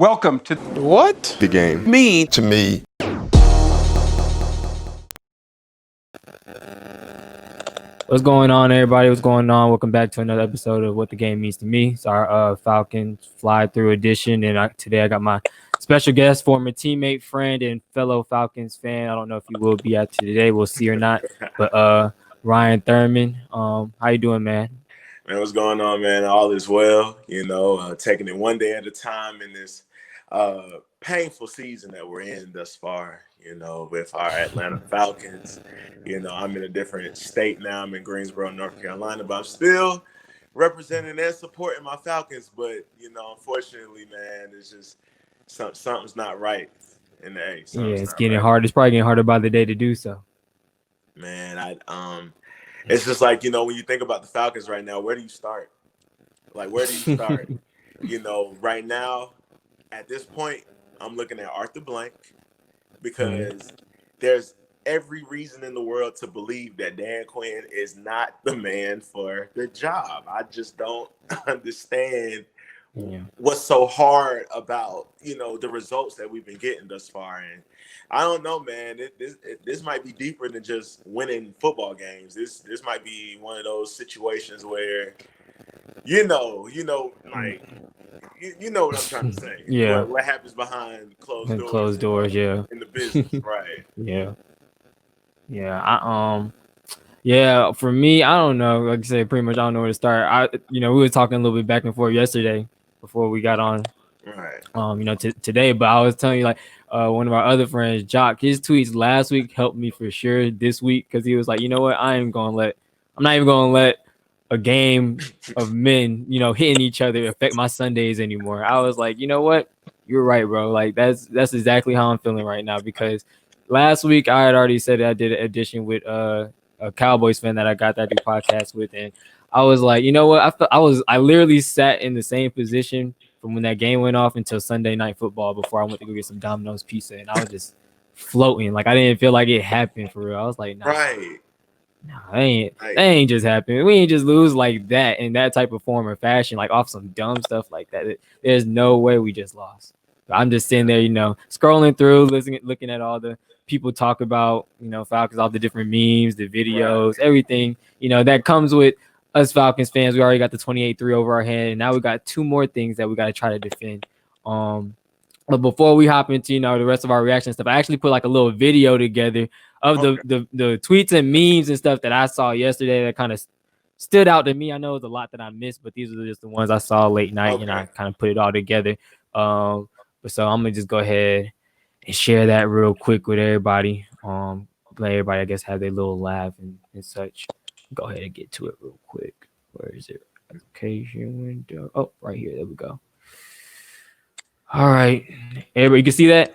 Welcome to What? The game. Me. To me. What's going on, everybody? What's going on? Welcome back to another episode of What the Game Means to Me. It's our Falcon fly-through edition, and today I got my special guest, former teammate, friend, and fellow Falcons fan. I don't know if he will be at today. We'll see or not. But Ryan Thurman, how you doing, man? Man, what's going on, man? All is well. Taking it one day at a time in this painful season that we're in thus far. With our Atlanta Falcons. I'm in a different state now. I'm in Greensboro, North Carolina, but I'm still representing and supporting my Falcons. But unfortunately, man, it's just something's not right in the A. Yeah, it's getting hard. It's probably getting harder by the day to do so. Man, it's just like, when you think about the Falcons right now, where do you start? Like, where do you start? Right now, at this point, I'm looking at Arthur Blank because there's every reason in the world to believe that Dan Quinn is not the man for the job. I just don't understand what's so hard about, the results that we've been getting thus far. And I don't know, man. This might be deeper than just winning football games. This might be one of those situations where, like, you know what I'm trying to say. Yeah. What happens behind closed doors? Closed doors, yeah. In the business, right? Yeah. Yeah. For me, I don't know. Like I said, pretty much I don't know where to start. We were talking a little bit back and forth yesterday before we got on. Right. Today, but I was telling you, like, one of our other friends, Jock, his tweets last week helped me for sure this week because he was like, you know what, I'm not even gonna let a game of men, hitting each other affect my Sundays anymore. I was like, you know what, you're right, bro. Like that's exactly how I'm feeling right now because last week I had already said that I did an edition with a Cowboys fan that I got that I do podcast with, and I was like, you know what, I literally sat in the same position from when that game went off until Sunday Night Football before I went to go get some Domino's pizza, and I was just floating. Like I didn't feel like it happened for real. I was like, nah, right. Nah, that ain't just happened. We ain't just lose like that in that type of form or fashion, like off some dumb stuff like that. There's no way we just lost. I'm just sitting there, scrolling through, looking at all the people talk about, Falcons, all the different memes, the videos, everything, that comes with us Falcons fans. We already got the 28-3 over our head, and now we got two more things that we got to try to defend. But before we hop into the rest of our reaction stuff, I actually put like a little video together of the tweets and memes and stuff that I saw yesterday that kind of stood out to me. I know it's a lot that I missed, but these are just the ones I saw late night, and I kind of put it all together. But so I'm gonna just go ahead and share that real quick with everybody. Let everybody, I guess, have their little laugh and such. Go ahead and get to it real quick. Where is it? Application window. Oh, right here. There we go. All right, everybody, you can see that?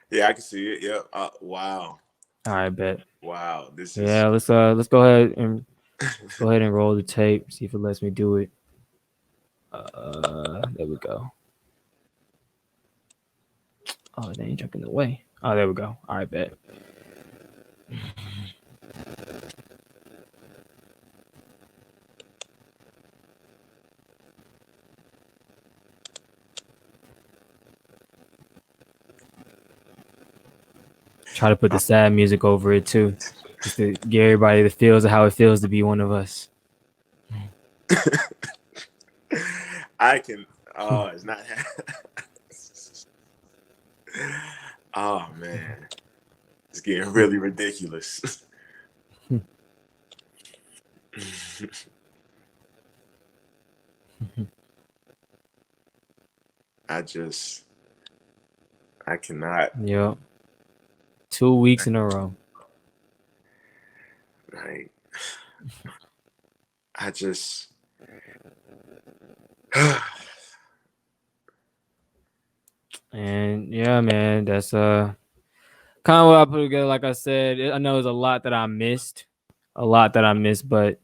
Yeah, I can see it. Yeah. Wow. All right, bet. Wow. This is. Yeah, let's go ahead and roll the tape. See if it lets me do it. There we go. Oh, they ain't jumping the way. Oh, there we go. All right, bet. Try to put the sad music over it too, just to give everybody the feels of how it feels to be one of us. I can. Oh, it's not. Oh man, it's getting really ridiculous. I cannot. Yep. 2 weeks in a row. Right. And yeah, man, that's kind of what I put together. Like I said, I know there's a lot that I missed, but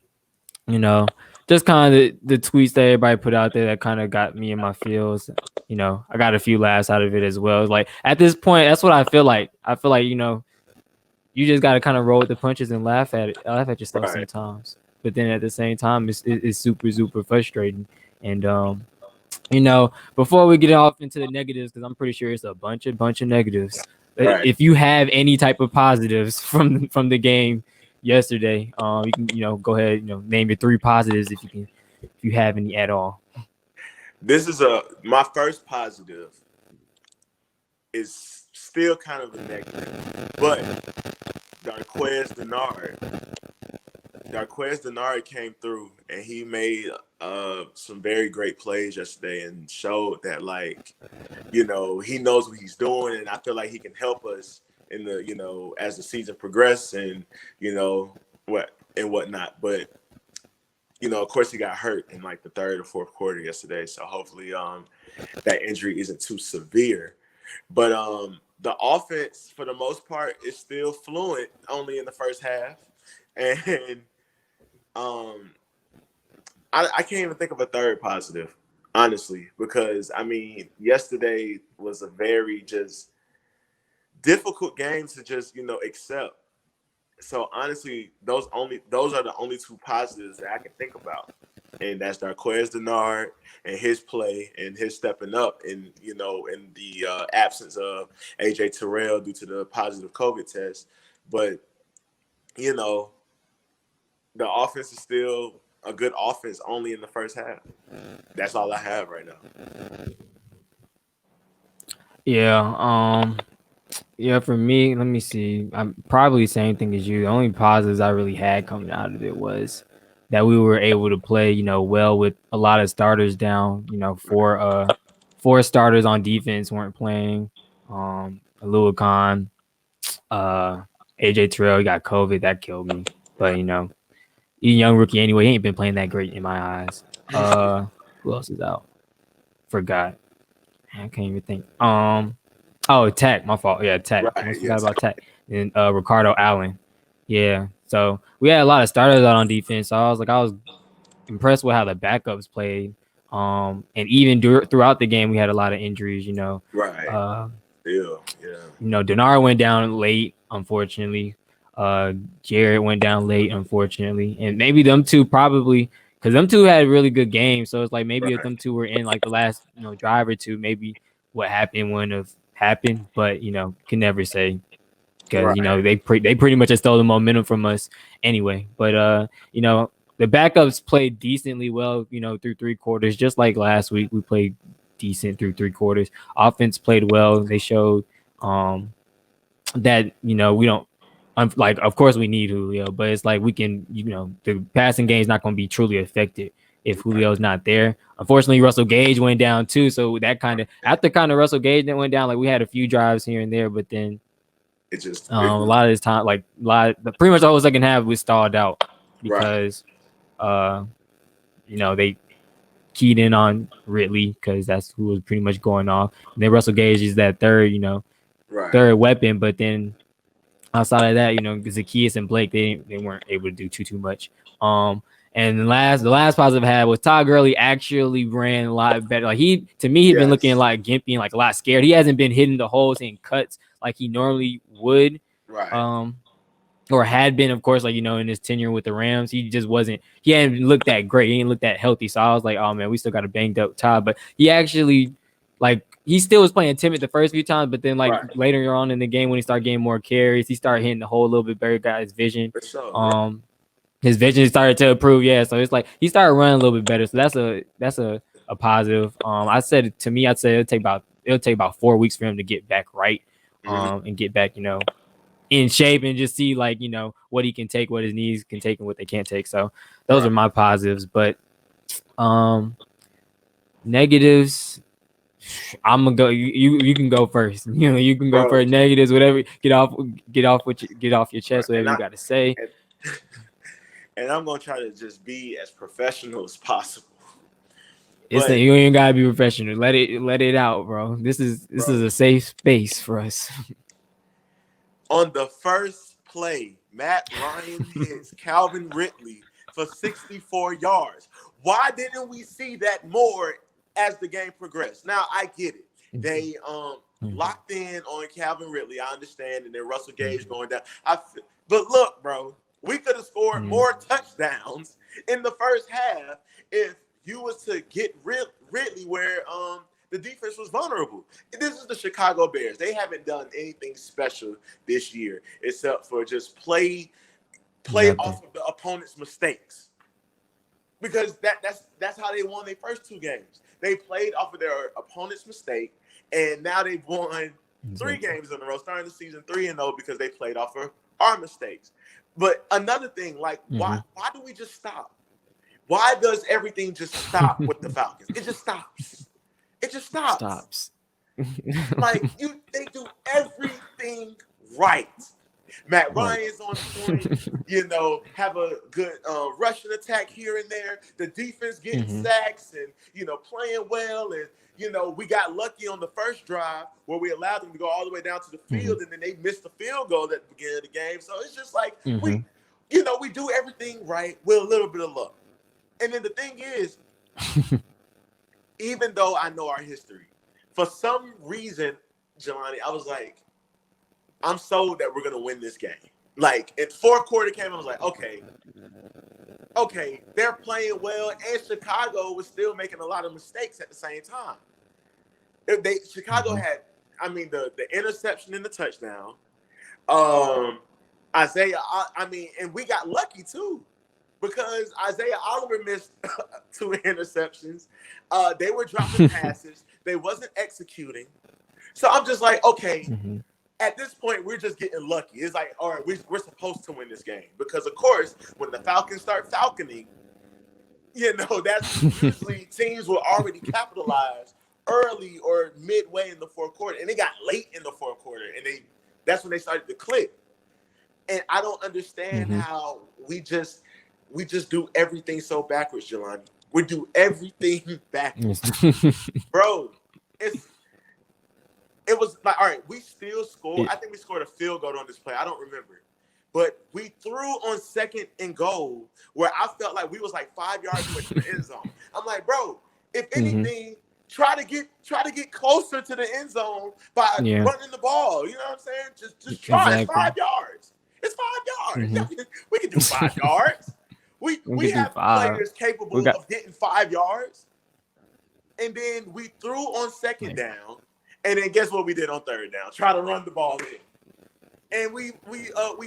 just kind of the tweets that everybody put out there that kind of got me in my feels. I got a few laughs out of it as well. Like at this point, that's what I feel like. I feel like you just got to kind of roll with the punches and laugh at your stuff sometimes. But then at the same time, it's super frustrating. And Before we get off into the negatives, because I'm pretty sure it's a bunch of negatives. Right. If you have any type of positives from the game yesterday, you can go ahead, name your 3 positives if you have any at all. This is my first positive is still kind of a negative, but Darquez Denard. Darquez Denard came through and he made some very great plays yesterday and showed that he knows what he's doing, and I feel like he can help us in the as the season progresses and whatnot. But of course he got hurt in like the third or fourth quarter yesterday, so hopefully that injury isn't too severe. But the offense for the most part is still fluent only in the first half, and I can't even think of a third positive, honestly, because yesterday was a very just difficult game to just accept. So honestly, those are the only 2 positives that I can think about, and that's Darquez Denard and his play and his stepping up, in the absence of AJ Terrell due to the positive COVID test. But the offense is still a good offense only in the first half. That's all I have right now. Yeah. Yeah, for me, let me see. I'm probably the same thing as you. The only positives I really had coming out of it was that we were able to play, well with a lot of starters down. Four starters on defense weren't playing. Alua Khan, uh, AJ Terrell got COVID, that killed me. But he's a young rookie anyway. He ain't been playing that great in my eyes. Who else is out? Forgot. I can't even think. Oh, Tech. My fault. Yeah, Tech. Right. Almost forgot Yes. about Tech. And Ricardo Allen. Yeah. So we had a lot of starters out on defense. So I was impressed with how the backups played. And even throughout the game, we had a lot of injuries. Right. Uh, Still. Yeah. Denard went down late, unfortunately. Jared went down late, unfortunately, and maybe them two probably because them two had really good games. So it's like maybe if Right. them two were in like the last drive or two, maybe what happened wouldn't have happened. But can never say because Right. they pretty much just stole the momentum from us anyway. But the backups played decently well. Through 3 quarters, just like last week, we played decent through 3 quarters. Offense played well. They showed that we don't like. Of course, we need Julio, but it's like we can. The passing game is not going to be truly effective if Julio's not there. Unfortunately, Russell Gage went down too, so that after Russell Gage that went down, like we had a few drives here and there, but then It just a lot of this time, like pretty much the whole second half was stalled out right. because they keyed in on Ridley because that's who was pretty much going off. And then Russell Gage is that Right. third weapon, but then outside of that, Zacchaeus and Blake, they weren't able to do too much. And the last positive I had was Todd Gurley actually ran a lot better. Like he'd been looking Yes. like gimpy and like a lot scared. He hasn't been hitting the holes and cuts like he normally would. Right. Or had been, of course, like in his tenure with the Rams, he just wasn't. He hadn't looked that great. He didn't look that healthy. So I was like, oh man, we still got a banged up Todd. But he actually, like, he still was playing timid the first few times. But then, like Right. later on in the game, when he started getting more carries, he started hitting the hole a little bit better. Got his vision. For sure. His vision started to improve. Yeah, so it's like he started running a little bit better. So that's a positive. I'd say it'll take about 4 weeks for him to get back right. And get back, in shape and just see like what he can take, what his knees can take, and what they can't take. So those are my positives. But negatives, I'm gonna go. You can go first. You can go first. Negatives, whatever. Get off your chest. Whatever you got to say. And I'm gonna try to just be as professional as possible. You ain't gotta be professional. Let it out, bro. This is a safe space for us. On the first play, Matt Ryan hits Calvin Ridley for 64 yards. Why didn't we see that more as the game progressed? Now I get it. They locked in on Calvin Ridley. I understand, and then Russell Gage going down. But look, bro, we could have scored more touchdowns in the first half if you was to get Ridley where the defense was vulnerable. This is the Chicago Bears. They haven't done anything special this year except for just play off of the opponent's mistakes. Because that's how they won their first 2 games. They played off of their opponent's mistake, and now they've won 3 games in a row, starting the season 3-0 because they played off of our mistakes. But another thing, like, why do we just stop? Why does everything just stop with the Falcons? It just stops. It just stops. Like, they do everything right. Matt Ryan's on point, have a good rushing attack here and there. The defense getting sacks and, playing well. And, we got lucky on the first drive where we allowed them to go all the way down to the field, and then they missed the field goal at the beginning of the game. So it's just like we do everything right with a little bit of luck. And then the thing is, even though I know our history, for some reason, Jelani, I was like, I'm sold that we're going to win this game. Like, in 4th quarter came, I was like, okay, they're playing well, and Chicago was still making a lot of mistakes at the same time. Chicago had, the interception and the touchdown. Isaiah, and we got lucky too, because Isaiah Oliver missed 2 interceptions. They were dropping passes. They wasn't executing. So I'm just like, okay, at this point, we're just getting lucky. It's like, all right, we're supposed to win this game. Because, of course, when the Falcons start falconing, that's usually teams will already capitalize early or midway in the 4th quarter. And they got late in the 4th quarter. And that's when they started to click. And I don't understand how we just do everything so backwards, Jelani. We do everything backwards. Bro, it was like, all right, we still scored. I think we scored a field goal on this play. I don't remember. But we threw on 2nd and goal where I felt like we was like 5 yards away from the end zone. I'm like, bro, if anything, try to get closer to the end zone by running the ball. You know what I'm saying? Just try. It's 5 yards. It's 5 yards. We can do 5 yards. We have players capable of hitting 5 yards. And then we threw on 2nd down. And then guess what we did on 3rd down? Try to run the ball in. And we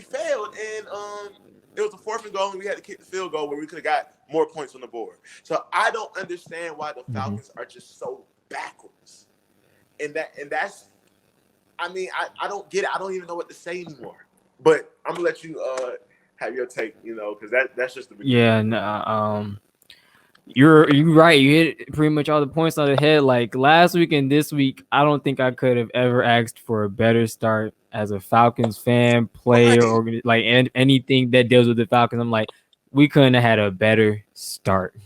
failed. And it was a 4th and goal, and we had to kick the field goal where we could have got more points on the board. So I don't understand why the Falcons are just so backwards. And that's I don't get it. I don't even know what to say anymore. But I'm gonna let you have your take, because that's just the beginning. Yeah, no, you're right. You hit pretty much all the points on the head. Like last week and this week, I don't think I could have ever asked for a better start as a Falcons fan, player, or and anything that deals with the Falcons. I'm like, we couldn't have had a better start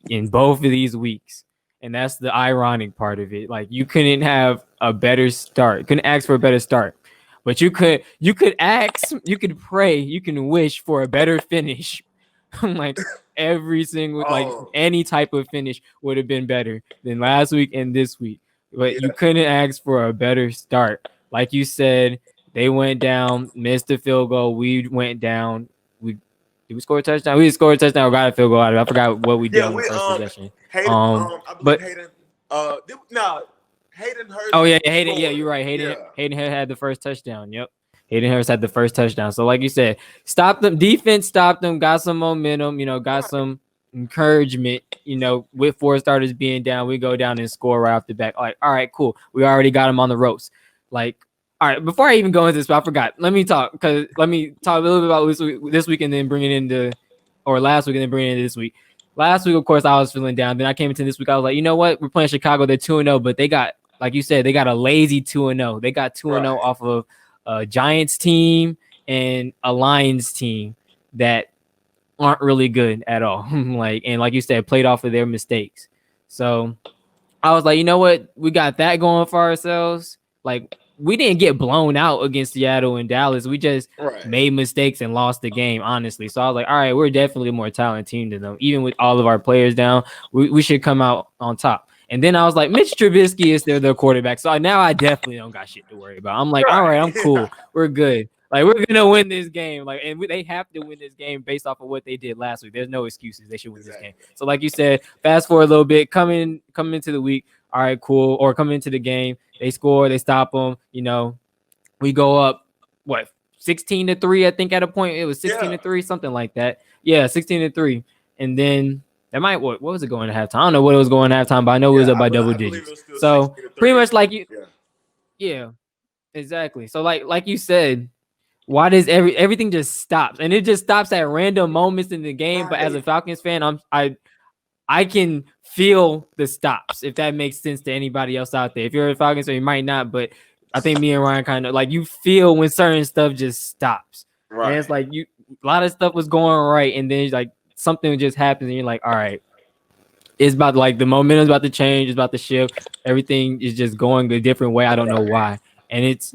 in both of these weeks. And that's the ironic part of it. Like you couldn't have a better start. Couldn't ask for a better start. But you could ask, you could pray, you can wish for a better finish. Like every single, like any type of finish would have been better than last week and this week. But you couldn't ask for a better start. Like you said, they went down, missed the field goal. We went down. Did we score a touchdown? We scored a touchdown or got a field goal out of it. I forgot what we did on the first possession. Hayden Hurst. Oh yeah, Hayden. Scored. Yeah, you're right. Hayden had the first touchdown. Yep. Hayden Hurst had the first touchdown. So like you said, stop them. Defense stopped them. Got some momentum. Got some encouragement. With 4 starters being down, we go down and score right off the back. Like, all right, cool. We already got them on the ropes. Like, all right. Before I even go into this, I forgot. Let me talk a little bit about this week and then bring it into, or last week and then bring it into this week. Last week, of course, I was feeling down. Then I came into this week. I was like, you know what? We're playing Chicago. They're 2-0, but they got, like you said, they got a lazy 2-0. They got 2-0 off of a Giants team and a Lions team that aren't really good at all. Like you said, played off of their mistakes. So I was like, you know what? We got that going for ourselves. Like we didn't get blown out against Seattle and Dallas. We just made mistakes and lost the game, honestly. So I was like, all right, we're definitely a more talented team than them. Even with all of our players down, we should come out on top. And then I was like, Mitch Trubisky is their quarterback. So now I definitely don't got shit to worry about. I'm like, all right, I'm cool. We're good. Like we're gonna win this game. Like, and they have to win this game based off of what they did last week. There's no excuses. They should win this game. So, like you said, fast forward a little bit, coming into the week. All right, cool. Or come into the game, they score, they stop them. We go up, what, 16-3? I think at a point it was 16-3, something like that. Yeah, 16-3, and then that might what was it going to halftime? I don't know what it was going to halftime, but I know it was up by double digits. So pretty much like you, yeah, exactly. So like you said. Why does everything just stops, and it just stops at random moments in the game? Right. But as a Falcons fan, I can feel the stops, if that makes sense to anybody else out there. If you're a Falcons fan, you might not, but I think me and Ryan kind of like, you feel when certain stuff just stops. Right. And it's like a lot of stuff was going right, and then like something just happens, and you're like, all right, it's about like the momentum's about to change, it's about to shift. Everything is just going a different way. I don't know why, and it's.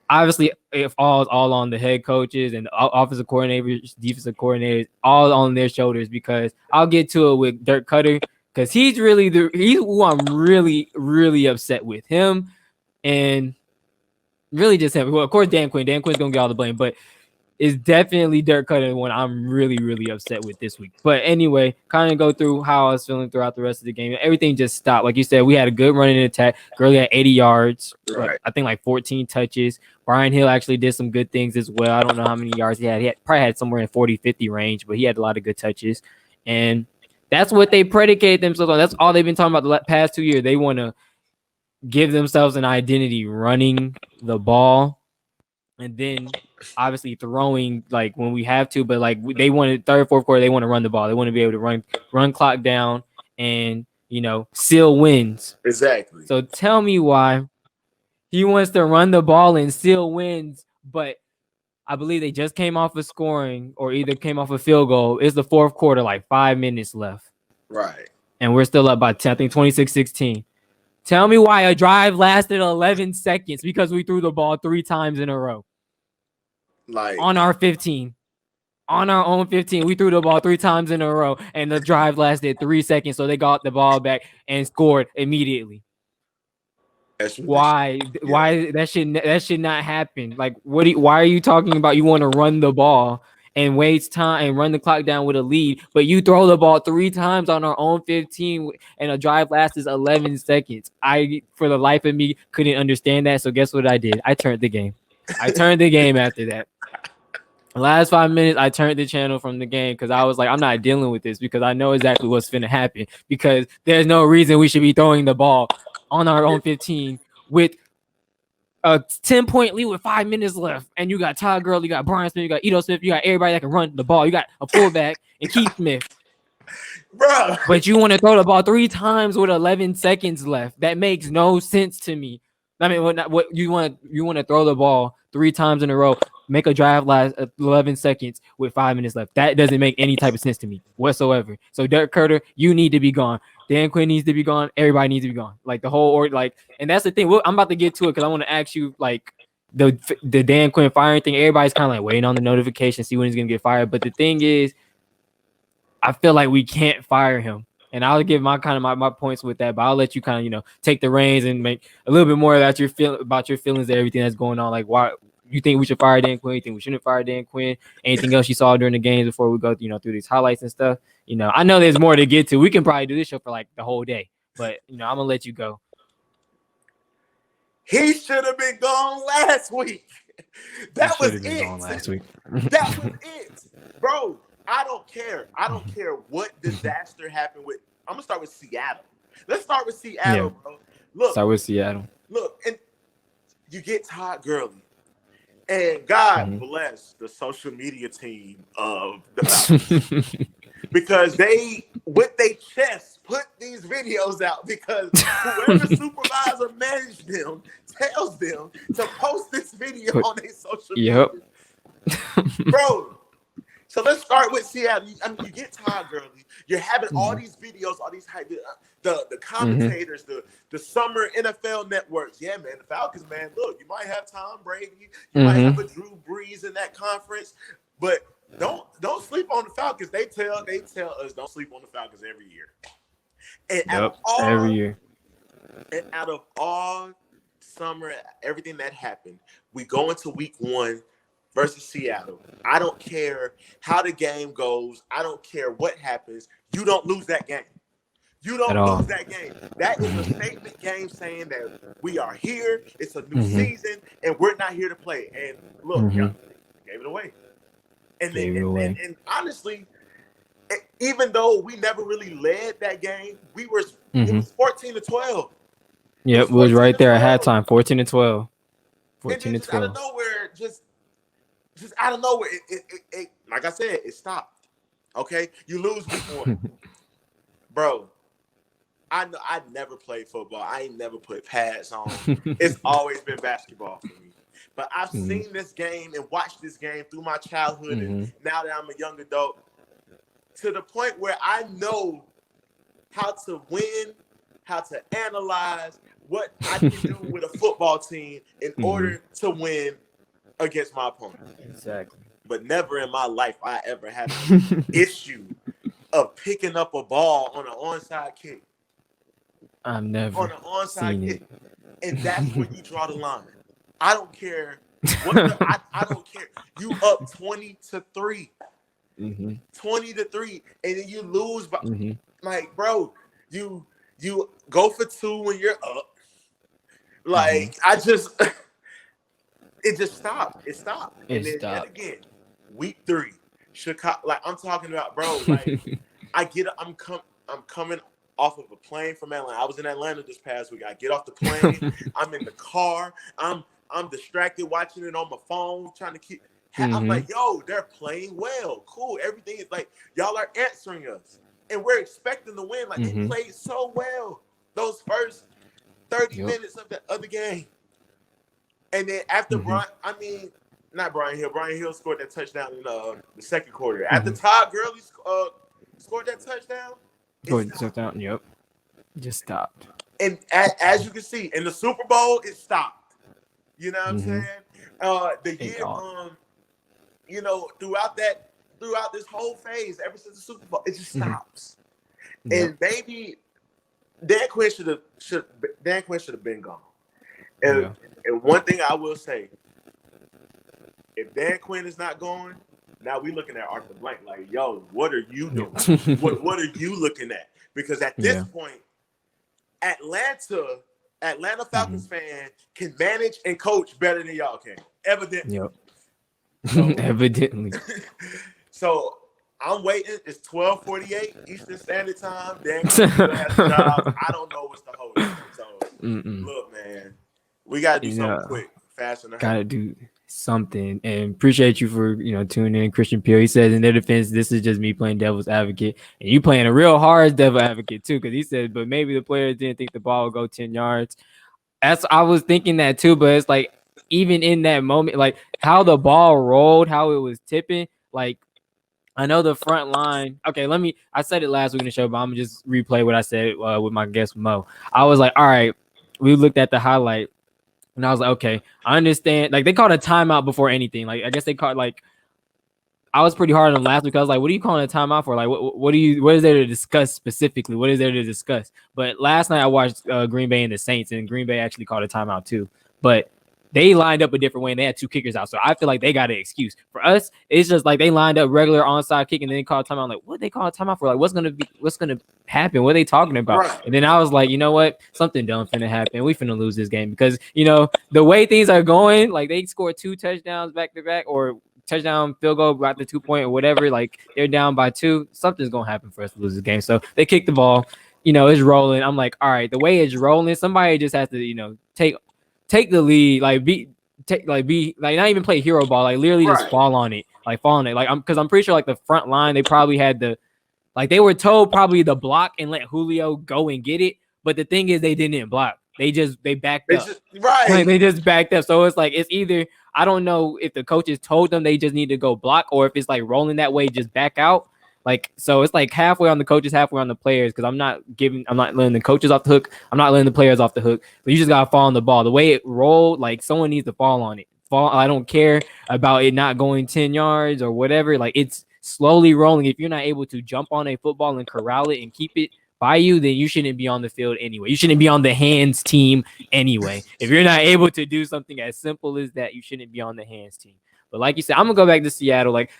Obviously, it falls all on the head coaches and offensive coordinators, defensive coordinators, all on their shoulders. Because I'll get to it with Dirk Cutter, because he's who I'm really, really upset with, him, and really just him. Well, of course, Dan Quinn's gonna get all the blame, but it's definitely Dirk Cutter when I'm really, really upset with this week. But anyway, kind of go through how I was feeling throughout the rest of the game. Everything just stopped. Like you said, we had a good running attack. Gurley had 80 yards, right. I think like 14 touches. Brian Hill actually did some good things as well. I don't know how many yards he had. He probably had somewhere in 40-50 range, but he had a lot of good touches. And that's what they predicated themselves on. That's all they've been talking about the past 2 years. They want to give themselves an identity running the ball. And then obviously throwing like when we have to, but like they wanted third, fourth quarter, they want to run the ball. They want to be able to run clock down and seal wins. Exactly. So tell me why he wants to run the ball and seal wins, but I believe they just came off of scoring or either came off a field goal. It's the fourth quarter, like 5 minutes left. Right. And we're still up by 10, I think 26-16. Tell me why a drive lasted 11 seconds because we threw the ball 3 times in a row. Like on our 15. On our own 15, we threw the ball 3 times in a row, and the drive lasted 3 seconds, so they got the ball back and scored immediately. Why? Yeah. Why that should not happen? Like, why are you talking about you want to run the ball and waste time and run the clock down with a lead, but you throw the ball 3 times on our own 15 and a drive lasts 11 seconds? I, for the life of me, couldn't understand that. So guess what I did? I turned the game. After that. The last 5 minutes, I turned the channel from the game because I was like, I'm not dealing with this because I know exactly what's finna happen because there's no reason we should be throwing the ball on our own 15 with a 10-point lead with 5 minutes left. And you got Todd Gurley, you got Brian Smith, you got Ito Smith, you got everybody that can run the ball. You got a fullback and Keith Smith. Bro. But you want to throw the ball 3 times with 11 seconds left. That makes no sense to me. I mean, what you want to throw the ball 3 times in a row, make a drive last 11 seconds with 5 minutes left. That doesn't make any type of sense to me whatsoever. So Dirk Cutter, you need to be gone. Dan Quinn needs to be gone. Everybody needs to be gone. Like the whole and that's the thing. I'm about to get to it because I want to ask you like the Dan Quinn firing thing. Everybody's kind of like waiting on the notification, see when he's gonna get fired. But the thing is, I feel like we can't fire him. And I'll give my points with that, but I'll let you kind of take the reins and make a little bit more about your feelings of everything that's going on. Like, why you think we should fire Dan Quinn? You think we shouldn't fire Dan Quinn? Anything else you saw during the games before we go through these highlights and stuff? I know there's more to get to. We can probably do this show for like the whole day, but I'm gonna let you go. He should have been gone last week. That was it. Gone last week. That was it, bro. I don't care. I don't care what disaster happened with. I'm gonna start with Seattle. Let's start with Seattle, bro. Look. Start with Seattle. Look, and you get Todd Gurley, and God bless the social media team of the Falcons because they, with their chest, put these videos out because whoever supervisor managed them tells them to post this video on their social media. Bro. So let's start with Seattle. You get Todd Gurley. You're having all these videos, all these the commentators, the summer NFL networks. Yeah, man, the Falcons, man. Look, you might have Tom Brady, you might have a Drew Brees in that conference, but don't sleep on the Falcons. They tell us don't sleep on the Falcons every year. And every year. And out of all summer, everything that happened, we go into week 1. versus Seattle. I don't care how the game goes. I don't care what happens. You don't lose that game. You At don't all. lose that game. That is a statement game saying that we are here. It's a new season, and we're not here to play. And look, y'all gave it away. And honestly, even though we never really led that game, it was 14-12. Yep, it was right there at halftime, 14-12. 14-12. Just out of nowhere, just out of nowhere, it like I said, it stopped. Okay, you lose week 1, bro. I know I never played football. I ain't never put pads on. It's always been basketball for me. But I've seen this game and watched this game through my childhood, and now that I'm a young adult, to the point where I know how to win, how to analyze what I can do with a football team in order to win against my opponent. Exactly. But never in my life I ever had an issue of picking up a ball on an onside kick. I've never on an onside seen kick. it. And that's where you draw the line. I don't care. I don't care. You up 20-3. 20-3. And then you lose by like, bro, you go for 2 when you're up. Like, it just stopped. It stopped. And then yet again, week 3, Chicago. Like, I'm talking about, bro. Like, I'm coming off of a plane from Atlanta. I was in Atlanta this past week. I get off the plane. I'm in the car. I'm distracted watching it on my phone, trying to keep. I'm like, yo, they're playing well. Cool. Everything is like, y'all are answering us. And we're expecting to win. Like, they played so well those first 30 minutes of the other game. And then after not Brian Hill. Brian Hill scored that touchdown in the second quarter. After Todd Gurley scored that touchdown, Yep. Just stopped. And as you can see, in the Super Bowl, it stopped. You know what I'm saying? The year, throughout this whole phase, ever since the Super Bowl, it just stops. And maybe Dan Quinn should have been gone. And one thing I will say, if Dan Quinn is not going, now we looking at Arthur Blank like, yo, what are you doing? what are you looking at? Because at this point, Atlanta Falcons fan can manage and coach better than y'all can. Evidently. So, evidently. So I'm waiting. It's 12:48 Eastern Standard Time. Dan Quinn has a job. I don't know what's the hold. So look, man, we gotta do something quick, fast enough. Gotta do something, and appreciate you for tuning in. Christian Peel, he says in their defense, this is just me playing devil's advocate, and you playing a real hard devil advocate too, because he said, but maybe the players didn't think the ball would go 10 yards. I was thinking that too, but it's like even in that moment, like how the ball rolled, how it was tipping, like I know the front line. Okay, I said it last week in the show, but I'm gonna just replay what I said with my guest Mo. I was like, all right, we looked at the highlight. And I was like, okay, I understand. Like, they called a timeout before anything. Like, I guess they called, like, I was pretty hard on them last week. I was like, what are you calling a timeout for? Like, what is there to discuss specifically? What is there to discuss? But last night I watched Green Bay and the Saints, and Green Bay actually called a timeout too. But they lined up a different way, and they had 2 kickers out. So I feel like they got an excuse. For us, it's just like they lined up regular onside kick, and then they called a timeout. I'm like, what they call a timeout for? Like, what's gonna happen? What are they talking about? Right. And then I was like, you know what? Something dumb finna happen. We finna lose this game because the way things are going, like they scored 2 touchdowns back to back, or touchdown, field goal, got the 2-point or whatever. Like they're down by 2. Something's gonna happen for us to lose this game. So they kicked the ball. It's rolling. I'm like, all right, the way it's rolling, somebody just has to, take the lead, not even play hero ball, like literally just fall on it. Like because I'm pretty sure like the front line, they probably had they were told probably to block and let Julio go and get it. But the thing is, they didn't block. They backed up. They just backed up. So it's like, it's either, I don't know if the coaches told them they just need to go block, or if it's like rolling that way, just back out. Like, so it's like halfway on the coaches, halfway on the players, because I'm not letting the coaches off the hook. I'm not letting the players off the hook. But you just got to fall on the ball. The way it rolled, like someone needs to fall on it. I don't care about it not going 10 yards or whatever. Like, it's slowly rolling. If you're not able to jump on a football and corral it and keep it by you, then you shouldn't be on the field anyway. You shouldn't be on the hands team anyway. If you're not able to do something as simple as that, you shouldn't be on the hands team. But like you said, I'm gonna go back to Seattle, like,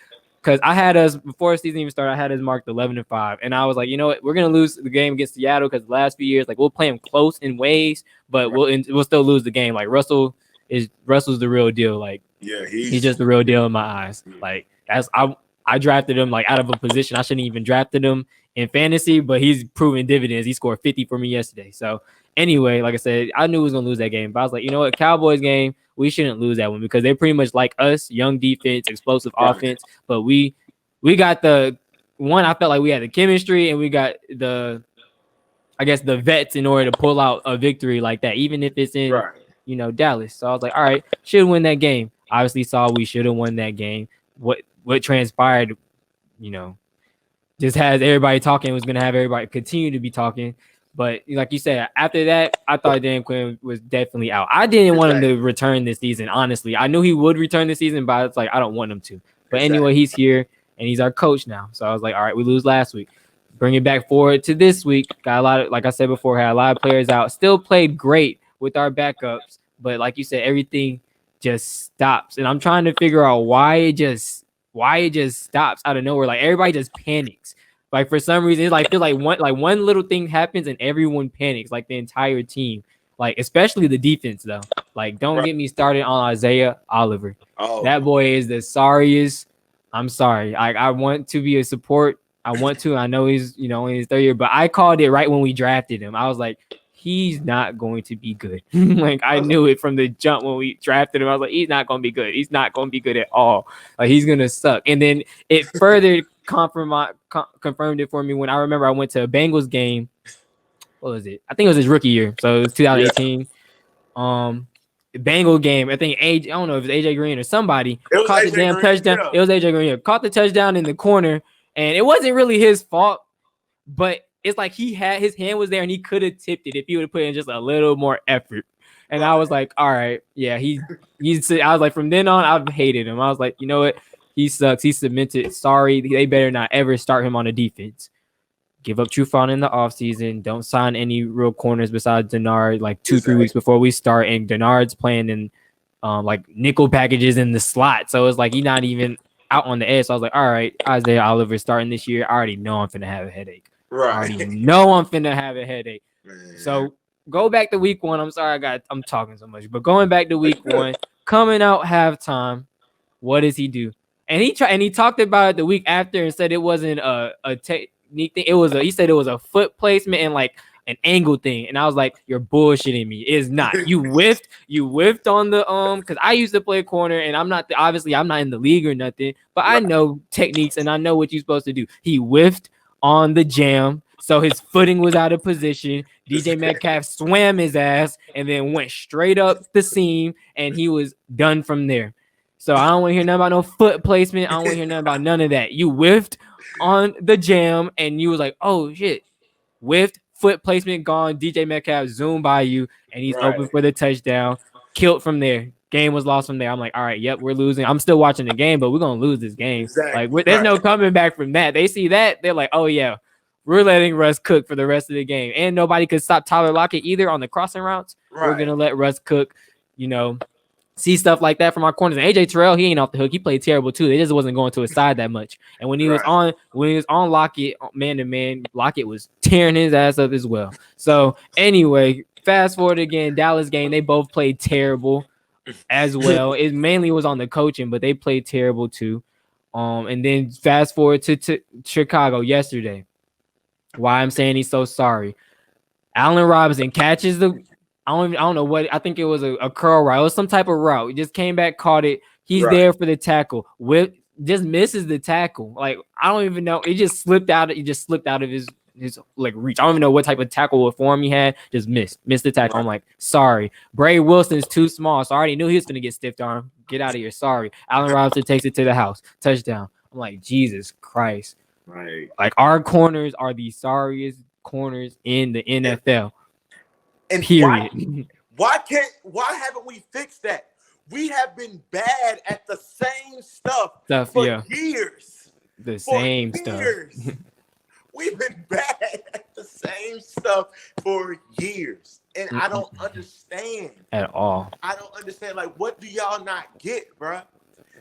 because I had us before the season even started. I had us marked 11-5, and I was like, you know what, we're gonna lose the game against Seattle because the last few years, like, we'll play them close in ways, but we'll still lose the game. Like Russell's the real deal. Like, Yeah, he's just the real deal in my eyes. Like, as I drafted him like out of a position I shouldn't even drafted him in fantasy, but he's proven dividends. He scored 50 for me yesterday. So anyway, like I said, I knew we was gonna lose that game, but I was like, you know what, Cowboys game, we shouldn't lose that one because they're pretty much like us, young defense, explosive offense. But we got the one. I felt like we had the chemistry and we got the, I guess, the vets in order to pull out a victory like that, even if it's in Dallas. So I was like, all right, should win that game. Obviously, saw we should have won that game. What transpired, just has everybody talking. Was gonna have everybody continue to be talking. But like you said, after that, I thought Dan Quinn was definitely out. I didn't want him to return this season, honestly. I knew he would return this season, but it's like, I don't want him to. But anyway, he's here, and he's our coach now. So I was like, all right, we lose last week. Bring it back forward to this week. Got a lot of, like I said before, had a lot of players out. Still played great with our backups. But like you said, everything just stops. And I'm trying to figure out why it just stops out of nowhere. Like, everybody just panics. Like, for some reason, it's like feel like one little thing happens and everyone panics, like the entire team. Like, especially the defense though. Like, don't get me started on Isaiah Oliver. That boy is the sorriest. I'm sorry. I want to be a support. I want to. I know he's in his third year, but I called it right when we drafted him. I was like, he's not going to be good. Like, I knew it from the jump when we drafted him. I was like, he's not going to be good. He's not going to be good at all. Like, he's going to suck. And then it further confirmed it for me when I remember I went to a Bengals game. What was it? I think it was his rookie year. So it was 2018. Bengal game. I think I don't know if it was AJ Green or somebody caught the damn touchdown. Yeah. It was AJ Green. Caught the touchdown in the corner, and it wasn't really his fault, but it's like he had his hand was there and he could have tipped it if he would have put in just a little more effort. And I was like, all right, yeah, he's. I was like, from then on, I've hated him. I was like, you know what? He sucks. He's cemented. Sorry, they better not ever start him on a defense. Give up Trufant in the offseason. Don't sign any real corners besides Denard like 2-3 weeks before we start. And Denard's playing in like nickel packages in the slot. So it's like he's not even out on the edge. So I was like, all right, Isaiah Oliver starting this year. I already know I'm finna have a headache. Right. I already know I'm finna have a headache. Man. So go back to week one. I'm sorry I'm talking so much. But going back to week one, coming out halftime, what does he do? And he talked about it the week after and said it wasn't a technique thing. He said it was a foot placement and like an angle thing. And I was like, you're bullshitting me. It's not. You whiffed on the because I used to play corner and I'm not in the league or nothing, but I know techniques and I know what you're supposed to do. He whiffed on the jam, so his footing was out of position. DJ Metcalf swam his ass and then went straight up the seam, and he was done from there. So I don't want to hear nothing about no foot placement. I don't want to hear nothing about none of that. You whiffed on the jam, and you was like, oh, shit. Whiffed, foot placement gone. DJ Metcalf zoomed by you, and he's open for the touchdown. Killed from there. Game was lost from there. I'm like, all right, yep, we're losing. I'm still watching the game, but we're going to lose this game. Exactly. Like, there's no coming back from that. They see that. They're like, oh, yeah, we're letting Russ cook for the rest of the game. And nobody could stop Tyler Lockett either on the crossing routes. We're going to let Russ cook, see stuff like that from our corners. And AJ Terrell, he ain't off the hook. He played terrible too. They just wasn't going to his side that much. And when he was on Lockett, man to man, Lockett was tearing his ass up as well. So anyway, fast forward again, Dallas game, they both played terrible as well. It mainly was on the coaching, but they played terrible too. And then fast forward to Chicago yesterday. Why I'm saying he's so sorry. Allen Robinson catches the I don't know what. I think it was a curl route. It was some type of route. He just came back, caught it. He's there for the tackle. Just misses the tackle. Like, I don't even know. It just slipped out. He just slipped out of his like reach. I don't even know what type of tackle or form he had. Just missed the tackle. I'm like, sorry. Bray Wilson's too small, so I already knew he was gonna get stiffed arm. Get out of here. Sorry. Allen Robinson takes it to the house. Touchdown. I'm like, Jesus Christ. Right. Like, our corners are the sorriest corners in the NFL. And period. Why haven't we fixed that? We have been bad at the same stuff for years. The same stuff. We've been bad at the same stuff for years. And I don't understand. At all. I don't understand. Like, what do y'all not get, bro?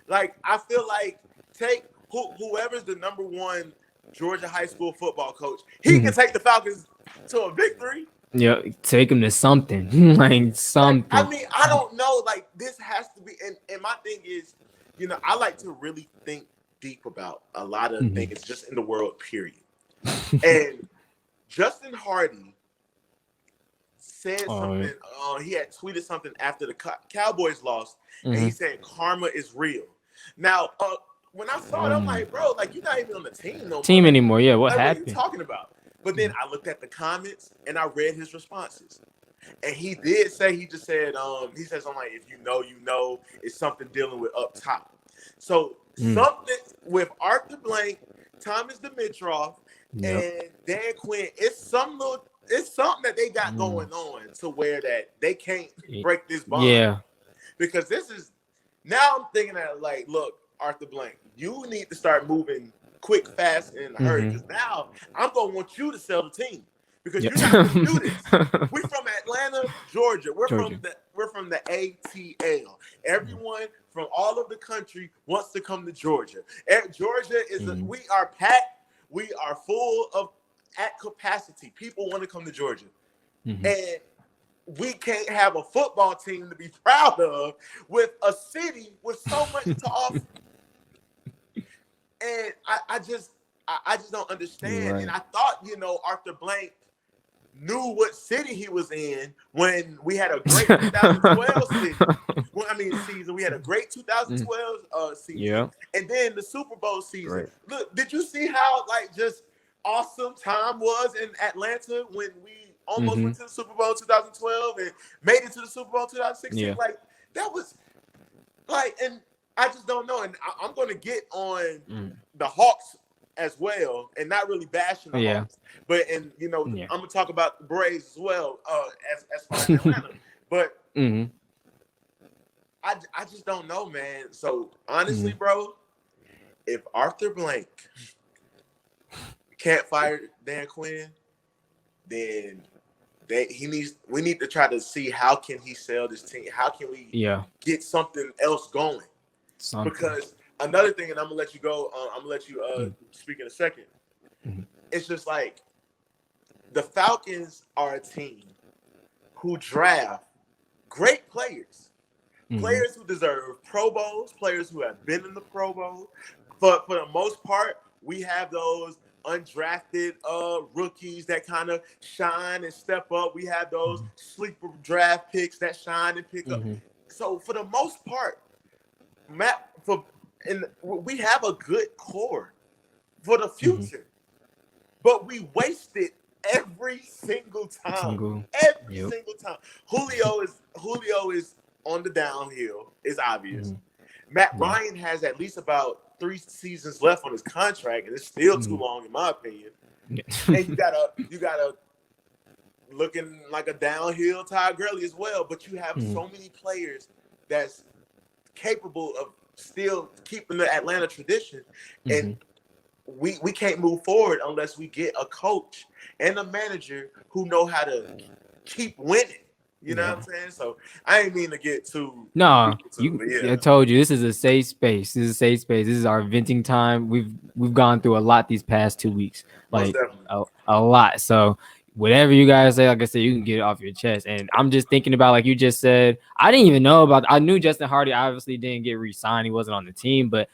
Like I feel like take whoever's the number one Georgia high school football coach, he can take the Falcons to a victory. Yeah, take him to something, like Like, I something. mean, I don't know. Like, this has to be, and my thing is, I like to really think deep about a lot of things just in the world, period. And Justin Hardy said something. He had tweeted something after the Cowboys lost, and he said, "Karma is real." Now, when I saw it, I'm like, bro, like you're not even on the team no more. Anymore. Yeah, what like, happened? What are you talking about? But then I looked at the comments and I read his responses. And he did say, he just said, he said something like, if you know, it's something dealing with up top. So something with Arthur Blank, Thomas Dimitroff, and Dan Quinn, it's something that they got going on to where that they can't break this bond. Yeah. Because this is, now I'm thinking that, like, look, Arthur Blank, you need to start moving quick, fast, and in a hurry. Because now I'm going to want you to sell the team. Because you're not going to do this. We're from Atlanta, Georgia. We're from the ATL. Everyone from all over the country wants to come to Georgia. Georgia is we are packed. We are full of at capacity. People want to come to Georgia. And we can't have a football team to be proud of with a city with so much to offer. And I just don't understand. Right. And I thought, Arthur Blank knew what city he was in when we had a great 2012 season. We had a great 2012 season. Yeah. And then the Super Bowl season. Right. Look, did you see how just awesome time was in Atlanta when we almost went to the Super Bowl 2012 and made it to the Super Bowl 2016? Yeah. Like, that was and I just don't know. And I'm going to get on the Hawks as well, and not really bashing the Hawks, but I'm gonna talk about the Braves as well, as far as Atlanta. But I just don't know, man. So honestly, bro, if Arthur Blank can't fire Dan Quinn, then we need to try to see how can he sell this team. How can we get something else going? Because another thing, and I'm gonna let you go. I'm gonna let you speak in a second. It's just like the Falcons are a team who draft great players, players who deserve Pro Bowls, players who have been in the Pro Bowl. For the most part, we have those undrafted rookies that kind of shine and step up. We have those sleeper draft picks that shine and pick up. So for the most part, we have a good core for the future, but we waste it every single time. Every single time. Julio is on the downhill. It's obvious. Matt Ryan has at least about 3 seasons left on his contract, and it's still too long, in my opinion. And you gotta looking like a downhill Todd Gurley as well. But you have so many players that's capable of still keeping the Atlanta tradition, and we can't move forward unless we get a coach and a manager who know how to keep winning. You know what I'm saying? So I ain't mean to get too. No, I told you this is a safe space. This is a safe space. This is our venting time. We've gone through a lot these past 2 weeks, like a lot. So whatever you guys say, like I said, you can get it off your chest. And I'm just thinking about, like you just said, I didn't even know about. I knew Justin Hardy obviously didn't get re-signed. He wasn't on the team, but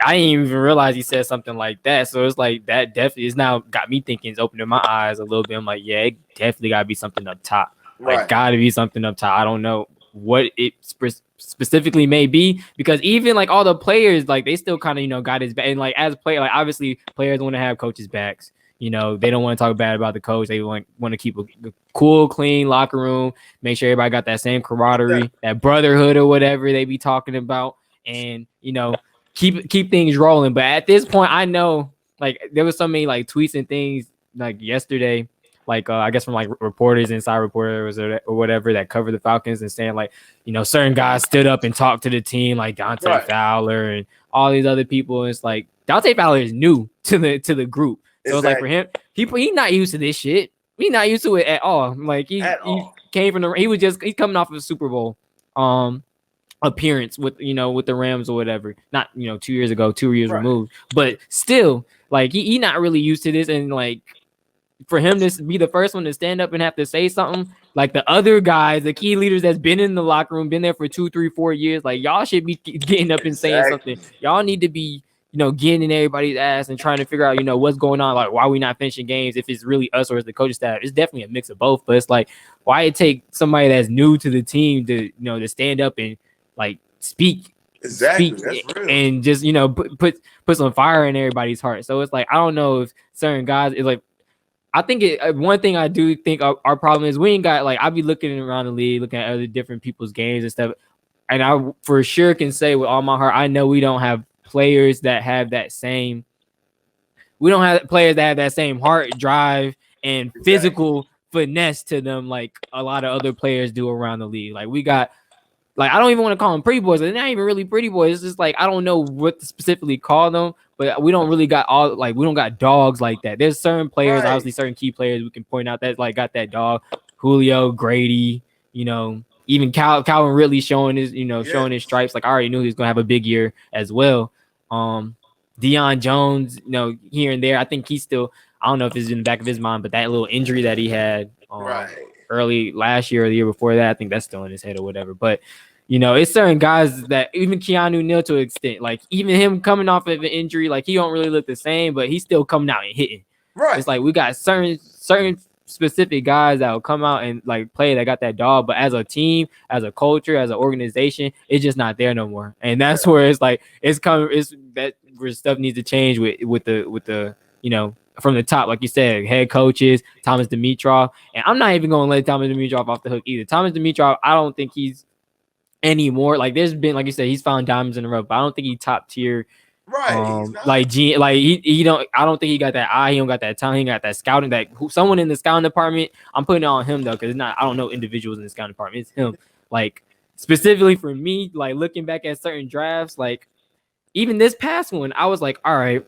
I didn't even realize he said something like that. So it's like that definitely is now got me thinking. It's opening my eyes a little bit. I'm like, yeah, it definitely got to be something up top. Like, got to be something up top. I don't know what it specifically may be, because even like all the players, like they still kind of, got his back. And like as a player, like obviously players want to have coaches' backs. They don't want to talk bad about the coach. They want to keep a cool, clean locker room, make sure everybody got that same camaraderie, that brotherhood or whatever they be talking about, and keep things rolling. But at this point, I know like there was so many like tweets and things like yesterday, like I guess from like reporters, inside reporters or whatever that cover the Falcons, and saying like, certain guys stood up and talked to the team, like Dante Fowler and all these other people. And it's like Dante Fowler is new to the group. So it's like for him, he's not used to this shit. He's not used to it at all. Like he came from he's coming off of a Super Bowl. appearance with with the Rams or whatever. Not 2 years ago, 2 years Right. removed, but still, like he not really used to this, and like for him to be the first one to stand up and have to say something, like the other guys, the key leaders that's been in the locker room, been there for 2, 3, 4 years, like y'all should be getting up and saying something. Exactly. Y'all need to be, getting in everybody's ass and trying to figure out, what's going on, like why we not finishing games, if it's really us or it's the coaching staff. It's definitely a mix of both, but it's like why it take somebody that's new to the team to, to stand up and like speak Exactly. That's real. and just put some fire in everybody's heart. So it's like I don't know if certain guys, it's like I think one thing I do think our problem is we ain't got, like, I be looking around the league, looking at other different people's games and stuff, and I for sure can say with all my heart, I know we don't have players that have that same. We don't have players that have that same heart, drive, and physical finesse to them like a lot of other players do around the league. Like we got. Like, I don't even want to call them pretty boys. They're not even really pretty boys. It's just like, I don't know what to specifically call them, but we don't really got we don't got dogs like that. There's certain players, obviously certain key players we can point out that like got that dog. Julio, Grady, even Calvin Ridley showing his, showing his stripes. Like I already knew he was going to have a big year as well. Deion Jones, here and there. I think he's still, I don't know if it's in the back of his mind, but that little injury that he had early last year or the year before that, I think that's still in his head or whatever. But it's certain guys that even Keanu Neal to an extent, like even him coming off of an injury, like he don't really look the same, but he's still coming out and hitting. Right. It's like we got certain specific guys that will come out and like play that got that dog, but as a team, as a culture, as an organization, it's just not there no more. And that's where it's like it's that where stuff needs to change with the from the top, like you said, head coaches, Thomas Dimitroff. And I'm not even going to let Thomas Dimitroff off the hook either. Thomas Dimitroff, I don't think he's anymore. Like there's been, like you said, he's found diamonds in the rough, but I don't think he's top tier. Right. He don't. I don't think he got that eye. He don't got that talent. He got that scouting. Someone in the scouting department. I'm putting it on him though, because it's not. I don't know individuals in the scouting department. It's him. Like specifically for me, like looking back at certain drafts, like even this past one, I was like, all right,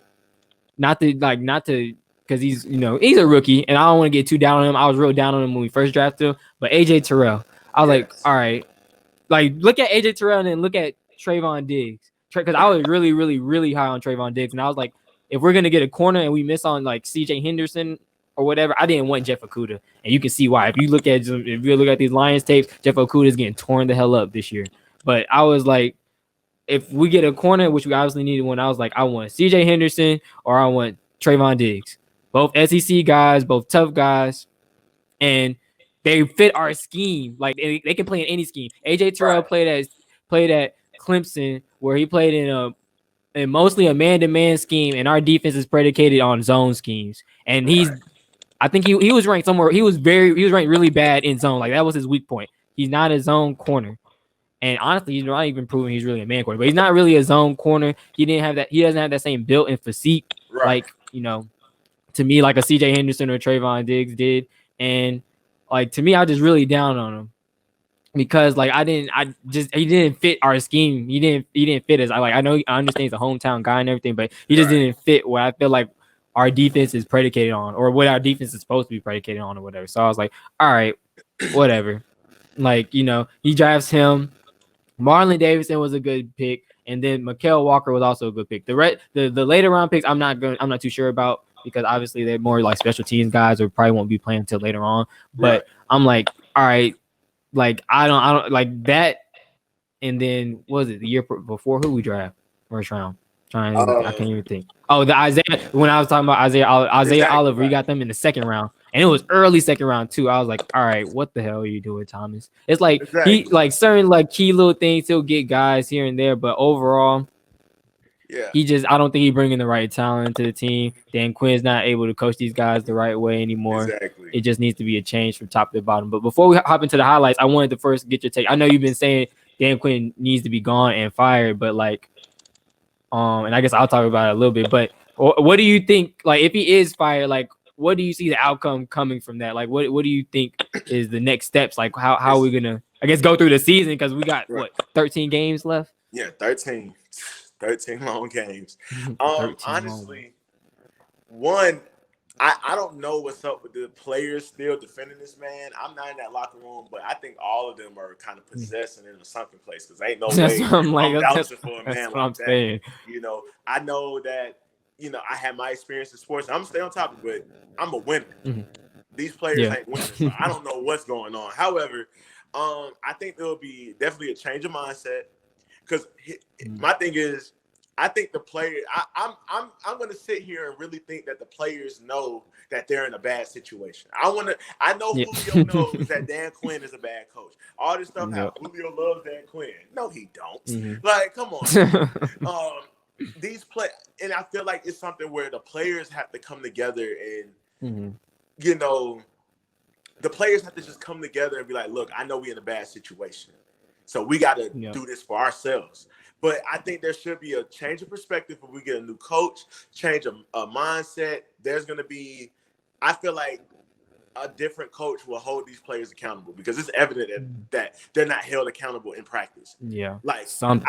not to, because he's he's a rookie, and I don't want to get too down on him. I was real down on him when we first drafted him, but AJ Terrell, I was like, all right, like look at AJ Terrell and then look at Trayvon Diggs. Because I was really, really, really high on Trayvon Diggs. And I was like, if we're going to get a corner and we miss on like CJ Henderson or whatever, I didn't want Jeff Okudah. And you can see why. If you look at these Lions tapes, Jeff Okudah is getting torn the hell up this year. But I was like, if we get a corner, which we obviously needed one, I was like, I want CJ Henderson or I want Trayvon Diggs. Both SEC guys, both tough guys. And they fit our scheme. Like they can play in any scheme. AJ Terrell played at Clemson, where he played in mostly a man-to-man scheme, and our defense is predicated on zone schemes. And I think he was ranked somewhere. He was ranked really bad in zone. Like that was his weak point. He's not a zone corner. And honestly, he's not even proving he's really a man corner, but he's not really a zone corner. He doesn't have that same built and physique, like, to me, like a CJ Henderson or Trayvon Diggs did. And like, to me, I just really down on him. Because like he didn't fit our scheme. He didn't fit us. I understand he's a hometown guy and everything, but he just didn't fit what I feel like our defense is predicated on, or what our defense is supposed to be predicated on, or whatever. So I was like, all right, whatever. Like, he drafts him. Marlon Davidson was a good pick, and then Mykal Walker was also a good pick. The later round picks, I'm not too sure about, because obviously they're more like special teams guys, or probably won't be playing until later on. But I'm like, all right. Like I don't like that. And then what was it the year before who we draft first round? I can't even think. Oh, the Isaiah. When I was talking about Isaiah Oliver, you got them in the second round, and it was early second round too. I was like, all right, what the hell are you doing, Thomas? It's like he like certain like key little things. He'll get guys here and there, but overall, I don't think he's bringing the right talent to the team. Dan Quinn's not able to coach these guys the right way anymore. It just needs to be a change from top to bottom. But before we hop into the highlights, I wanted to first get your take. I know you've been saying Dan Quinn needs to be gone and fired, but like, and I guess I'll talk about it a little bit. But what do you think? Like, if he is fired, like, what do you see the outcome coming from that? Like, what do you think is the next steps? Like, how are we gonna, I guess, go through the season, because we got 13 games left? Yeah, 13 long games. Honestly, one, I don't know what's up with the players still defending this man. I'm not in that locker room, but I think all of them are kind of possessed and in a sunken place because ain't no That's way what I'm like. I'm That's, vouching for a that's man what I'm like that. saying. I know that, I had my experience in sports. I'm gonna stay on top of it. I'm a winner. Mm-hmm. These players ain't winning, so I don't know what's going on. However, I think there will be definitely a change of mindset because my thing is, I think the player. I'm going to sit here and really think that the players know that they're in a bad situation. I know Julio knows that Dan Quinn is a bad coach. All this stuff, how Julio loves Dan Quinn. No, he don't. Mm-hmm. Like, come on. These and I feel like it's something where the players have to come together and, the players have to just come together and be like, look, I know we're in a bad situation. So we got to do this for ourselves. But I think there should be a change of perspective when we get a new coach, change of mindset. There's going to be, I feel like a different coach will hold these players accountable because it's evident that they're not held accountable in practice. Yeah. Like something.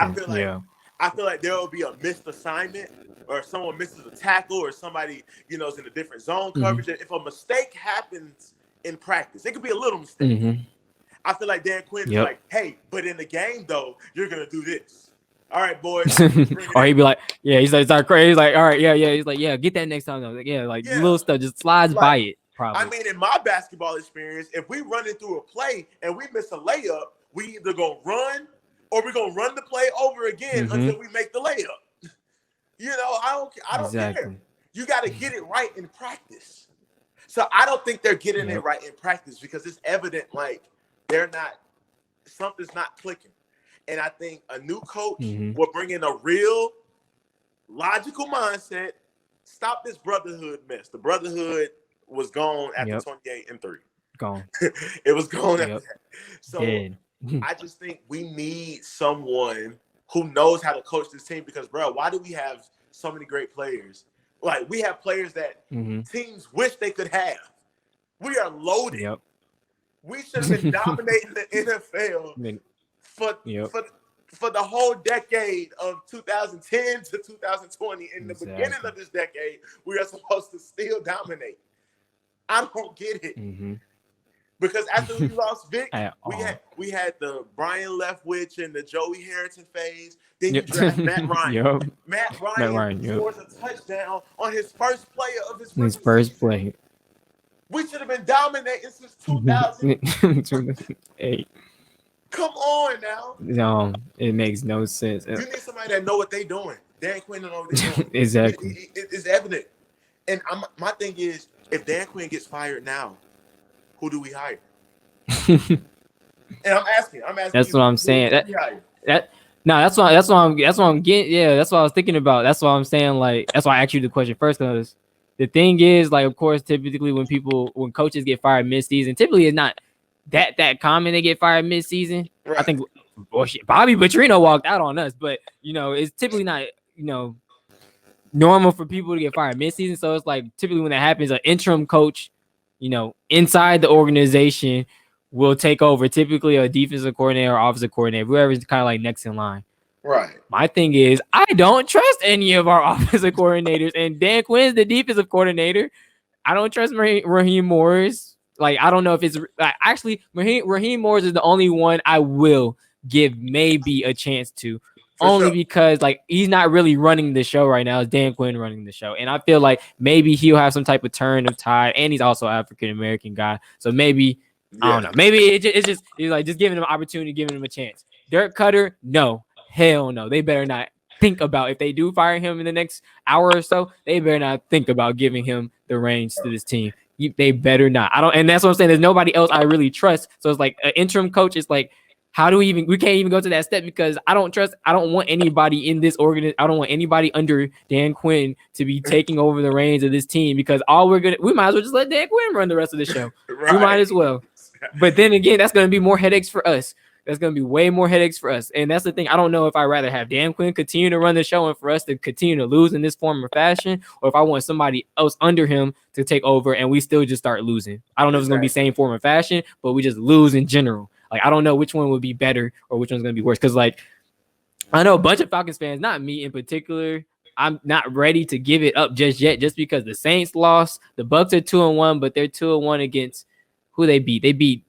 I feel like there will be a missed assignment or someone misses a tackle or somebody, is in a different zone coverage. And if a mistake happens in practice, it could be a little mistake. I feel like Dan Quinn is like, hey, but in the game, though, you're going to do this. All right, boys. Or he'd be like, he's like crazy. He's like, all right, he's like, get that next time. Like, little stuff just slides by it. Probably. I mean, in my basketball experience, if we run it through a play and we miss a layup, we either gonna run or we're gonna run the play over again until we make the layup. I don't care. You got to get it right in practice. So I don't think they're getting it right in practice because it's evident like something's not clicking. And I think a new coach will bring in a real logical mindset, stop this brotherhood mess. The brotherhood was gone after 28-3. Gone. It was gone after that. So Dead. I just think we need someone who knows how to coach this team because, bro, why do we have so many great players? Like, we have players that teams wish they could have. We are loaded. We should have been dominating the NFL for the whole decade of 2010 to 2020. In the beginning of this decade, we are supposed to still dominate. I don't get it. Because after we lost Vic, we had the Brian Leftwich and the Joey Harrington phase. Then you draft Matt Ryan. Matt Ryan scores a touchdown on his first play of his first play. We should have been dominating since 2008. Come on now. No, it makes no sense. You need somebody that know what they're doing. Dan Quinn don't know what they're doing. Exactly. It's evident. And my thing is, if Dan Quinn gets fired now, who do we hire? And I'm asking. That's what I'm saying. That's what I'm getting. Yeah, that's what I was thinking about. That's what I'm saying. Like, that's why I asked you the question first, because the thing is, like, of course, typically when coaches get fired mid-season, typically it's not that common they get fired mid-season. Right. I think Bobby Petrino walked out on us, but it's typically not normal for people to get fired mid-season. So it's like typically when that happens, an interim coach, inside the organization will take over. Typically a defensive coordinator or offensive coordinator, whoever's kind of like next in line. Right. My thing is, I don't trust any of our offensive coordinators, and Dan Quinn's the defensive coordinator. I don't trust Raheem Morris. Like, I don't know if it's actually Raheem Morris is the only one I will give maybe a chance to. Because like he's not really running the show right now. It's Dan Quinn running the show. And I feel like maybe he'll have some type of turn of tide. And he's also an African-American guy. So maybe, I don't know. Maybe it's just giving him an opportunity, giving him a chance. Dirk Cutter, no. Hell no. They better not think about, if they do fire him in the next hour or so, they better not think about giving him the reins to this team. They better not. And that's what I'm saying. There's nobody else I really trust. So it's like an interim coach is like, we can't even go to that step because I don't want anybody in this organization. I don't want anybody under Dan Quinn to be taking over the reins of this team because we might as well just let Dan Quinn run the rest of the show. Right. We might as well. But then again, that's going to be more headaches for us. That's going to be way more headaches for us. And that's the thing. I don't know if I'd rather have Dan Quinn continue to run the show and for us to continue to lose in this form or fashion, or if I want somebody else under him to take over and we still just start losing. I don't know if it's going to be same form or fashion, but we just lose in general. Like, I don't know which one would be better or which one's going to be worse. Because, like, I know a bunch of Falcons fans, not me in particular, I'm not ready to give it up just yet, just because the Saints lost. The Bucks are 2-1, but they're 2-1 against who they beat. They beat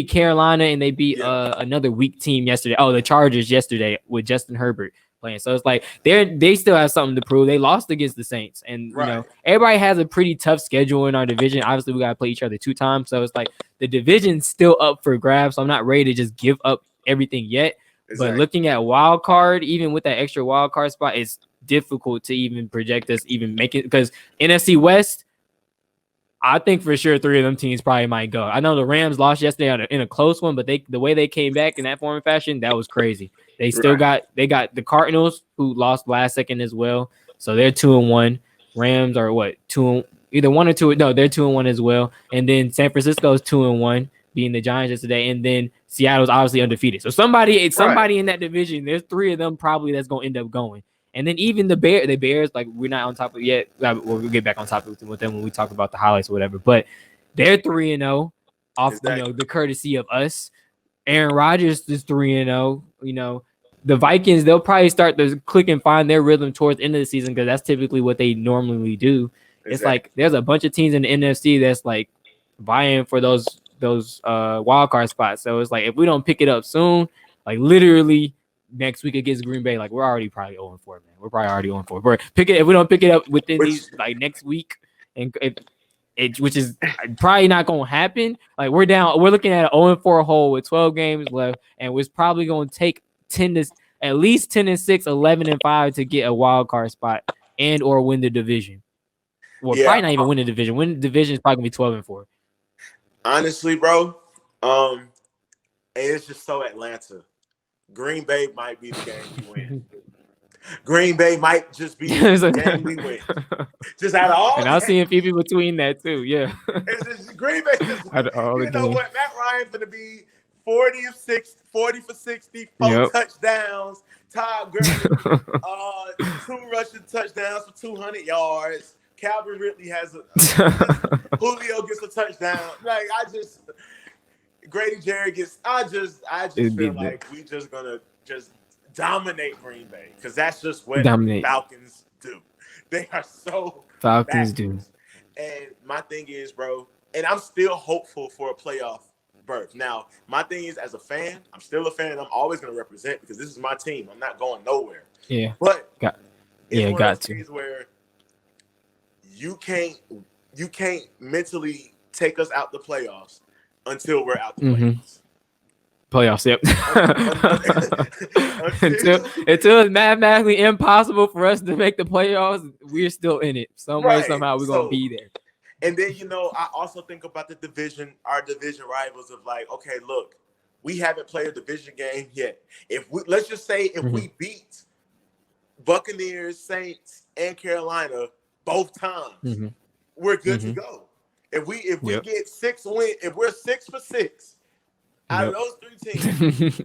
Carolina, and they beat another weak team yesterday. Oh, the Chargers yesterday with Justin Herbert playing. So it's like they still have something to prove. They lost against the Saints, and you know everybody has a pretty tough schedule in our division. Obviously, we gotta play each other 2 times, so it's like the division's still up for grabs. So I'm not ready to just give up everything yet. Exactly. But looking at wild card, even with that extra wild card spot, it's difficult to even project us even make it, because NFC West, I think for sure 3 of them teams probably might go. I know the Rams lost yesterday in a close one, but the way they came back in that form and fashion, that was crazy. They still got the Cardinals, who lost last second as well, so they're 2-1. Rams are what, 2, either 1 or 2? No, they're 2-1 as well. And then San Francisco's 2-1, beating the Giants yesterday, and then Seattle's obviously undefeated. So somebody in that division, there's 3 of them probably that's gonna end up going. And then even the Bears, like, we're not on top of it yet. We'll get back on top of with them when we talk about the highlights or whatever. But they're 3-0 off, the courtesy of us. Aaron Rodgers is 3-0. You know, the Vikings, they'll probably start to click and find their rhythm towards the end of the season, because that's typically what they normally do. Exactly. It's like there's a bunch of teams in the NFC that's like vying for those wild card spots. So it's like if we don't pick it up soon, like literally next week against Green Bay, like we're already probably 0-4, man. We're probably already 0-4. If we don't pick it up within these like next week, and which is probably not gonna happen. Like we're looking at an 0-4 hole with 12 games left, and it's probably gonna take at least 10-6, 11-5 to get a wild card spot and or win the division. Well, probably not even win the division. Win the division is probably gonna be 12-4. Honestly, bro, and it's just so Atlanta. Green Bay might be the game we win. Green Bay might just be the game we win. Just out of all, and I'll see a few people between that too. Yeah, it's just Green Bay. Just, you know what? Matt Ryan's gonna be 40 for 60, 4 touchdowns. Todd Gurley, 2 rushing touchdowns for 200 yards. Calvin Ridley has Julio gets a touchdown. Like Grady Jarrett gets. I just feel like we just gonna just dominate Green Bay, because that's just what Falcons do. They are so Falcons do. And my thing is, bro, and I'm still hopeful for a playoff berth. Now, my thing is, as a fan, I'm still a fan. I'm always gonna represent, because this is my team. I'm not going nowhere. Yeah, but got to. Where you can't mentally take us out the playoffs until we're out the playoffs. Playoffs, yep. until it's mathematically impossible for us to make the playoffs, we're still in it. Some way, somehow, we're gonna be there. And then, I also think about our division rivals of like, okay, look, we haven't played a division game yet. Let's just say we beat Buccaneers, Saints, and Carolina both times, we're good to go. If we get 6 wins, if we're 6 for 6 out of those 3 teams,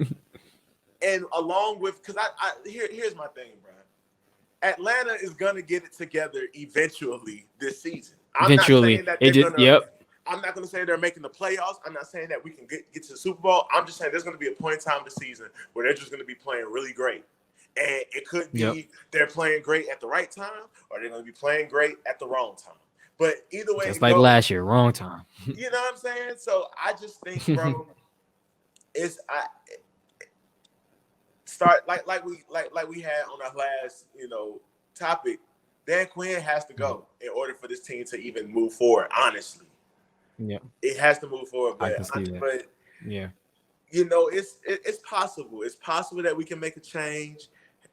and along with, because here's my thing, bro. Atlanta is gonna get it together eventually this season. I'm not saying that I'm not gonna say they're making the playoffs. I'm not saying that we can get to the Super Bowl. I'm just saying there's gonna be a point in time this season where they're just gonna be playing really great. And it could be they're playing great at the right time, or they're going to be playing great at the wrong time. But either way, just like last year, wrong time. You know what I'm saying? So I just think, bro, start like we had on our last topic. Dan Quinn has to go in order for this team to even move forward. Honestly, it has to move forward. But it's possible. It's possible that we can make a change.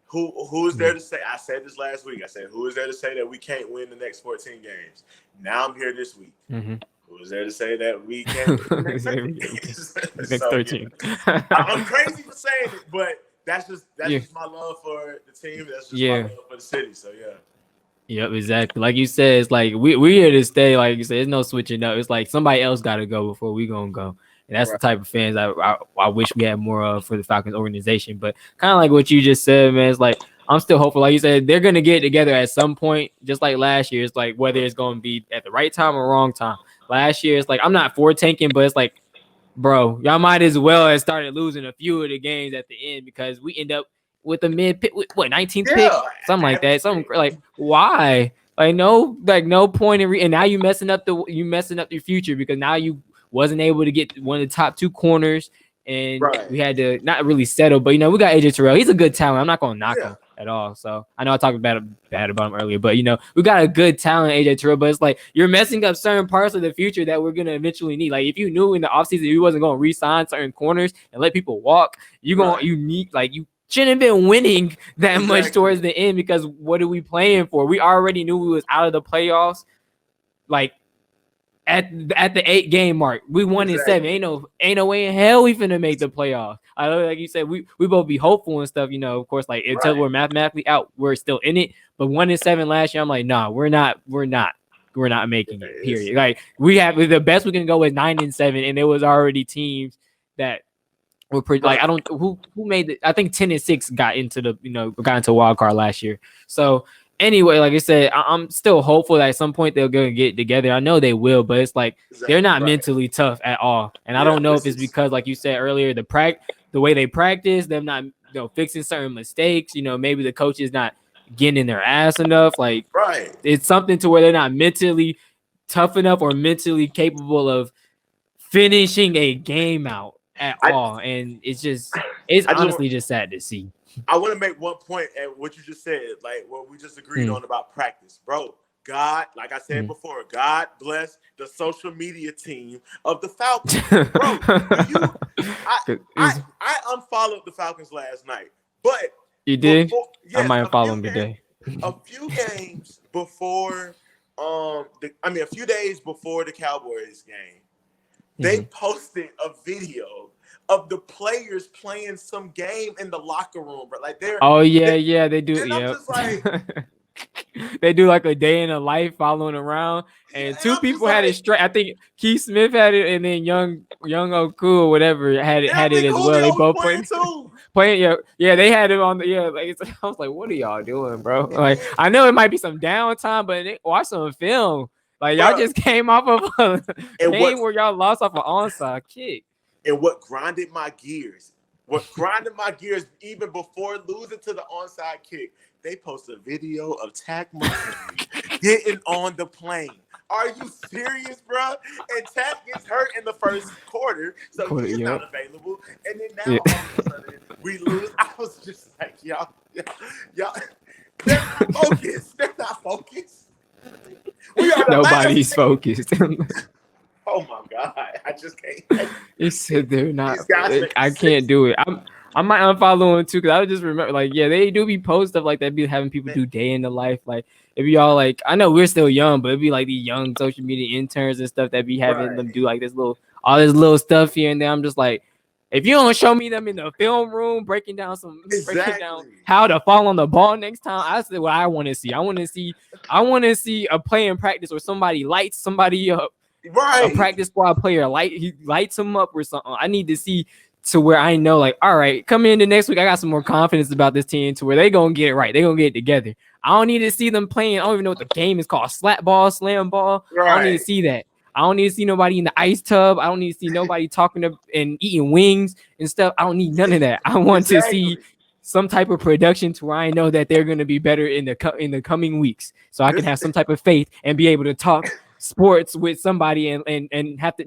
Who is there to say? I said this last week. I said, who is there to say that we can't win the next 14 games? Now I'm here this week. Who is there to say that we can't win the next 13? I'm crazy for saying it, but that's just my love for the team. That's just my love for the city. So Yep, exactly. Like you said, it's like we're here to stay. Like you said, there's no switching up. It's like somebody else got to go before we gonna go. And that's the type of fans I wish we had more of for the Falcons organization. But kind of like what you just said, man, it's like I'm still hopeful. Like you said, they're going to get together at some point, just like last year. It's like whether it's going to be at the right time or wrong time. Last year, it's like I'm not for tanking, but it's like, bro, y'all might as well have started losing a few of the games at the end, because we end up with the mid pick, what 19th pick, Yeah, something like that. average Something pick. like why? No point in and now you messing up your future because now you wasn't able to get one of the top two corners, and Right. we had to not really settle. But we got AJ Terrell. He's a good talent. I'm not gonna knock Yeah. him at all. So I know I talked bad about him earlier, but we got a good talent, AJ Terrell. But it's like you're messing up certain parts of the future that we're gonna eventually need. Like if you knew in the offseason you wasn't gonna re-sign certain corners and let people walk, you need you shouldn't have been winning that much towards the end because what are we playing for? We already knew we was out of the playoffs. Like at the 8-game mark, we won in 7. Ain't no way in hell we finna make the playoffs. I know, like you said, we both be hopeful and stuff. Of course, like until we're mathematically out, we're still in it. But 1-7 last year, I'm like, nah, we're not making it. Period. Like we have the best we can go is 9-7, and there was already teams that were pretty. Like I don't who made it. I think 10-6 got into a wild card last year. So. Anyway, like I said, I'm still hopeful that at some point they'll go and get together. I know they will, but it's like they're not mentally tough at all. And I don't know if it's because, like you said earlier, the way they practice, them not fixing certain mistakes. Maybe the coach is not getting in their ass enough. Like it's something to where they're not mentally tough enough or mentally capable of finishing a game out at all. And it's honestly just sad to see. I want to make one point at what you just said, like what we just agreed on about practice, bro. God, like I said before, God bless the social media team of the Falcons, bro. I unfollowed the Falcons last night, but you did. I might unfollow them today. A few games before, a few days before the Cowboys game, they posted a video of the players playing some game in the locker room, but like they're they do. And I'm just like, they do like a day in a life following around, and two people had it straight. I think Keith Smith had it, and then young Oku or whatever had it as well. They both playing. Yeah, they had it on the Like I was like, what are y'all doing, bro? Like I know it might be some downtime, but watch some film. Like y'all just came off of a game where y'all lost off an onside kick. And what grinded my gears even before losing to the onside kick, they posted a video of Tack Montgomery getting on the plane. Are you serious, bro? And Tack gets hurt in the first quarter, so he's not available. And then now all of a sudden we lose. I was just like, y'all, they're not focused. They're not focused. Nobody's focused. Oh my God! I just can't. He said they're not. I can't do it. I might unfollow him too because I would just remember, like, they do be post stuff like that, be having people do day in the life. Like, if y'all like, I know we're still young, but it'd be like the young social media interns and stuff that be having them do like all this little stuff here and there. I'm just like, if you don't show me them in the film room breaking down how to fall on the ball next time, I said what I want to see. I want to see a play in practice where somebody lights somebody up. A practice squad player, he lights him up or something. I need to see to where I know, like, all right, come in the next week. I got some more confidence about this team to where they gonna get it right. They gonna get it together. I don't need to see them playing. I don't even know what the game is called. Slap ball, slam ball. I don't need to see that. I don't need to see nobody in the ice tub. I don't need to see nobody talking and eating wings and stuff. I don't need none of that. I want to see some type of production to where I know that they're gonna be better in the coming weeks, so I can have some type of faith and be able to talk sports with somebody and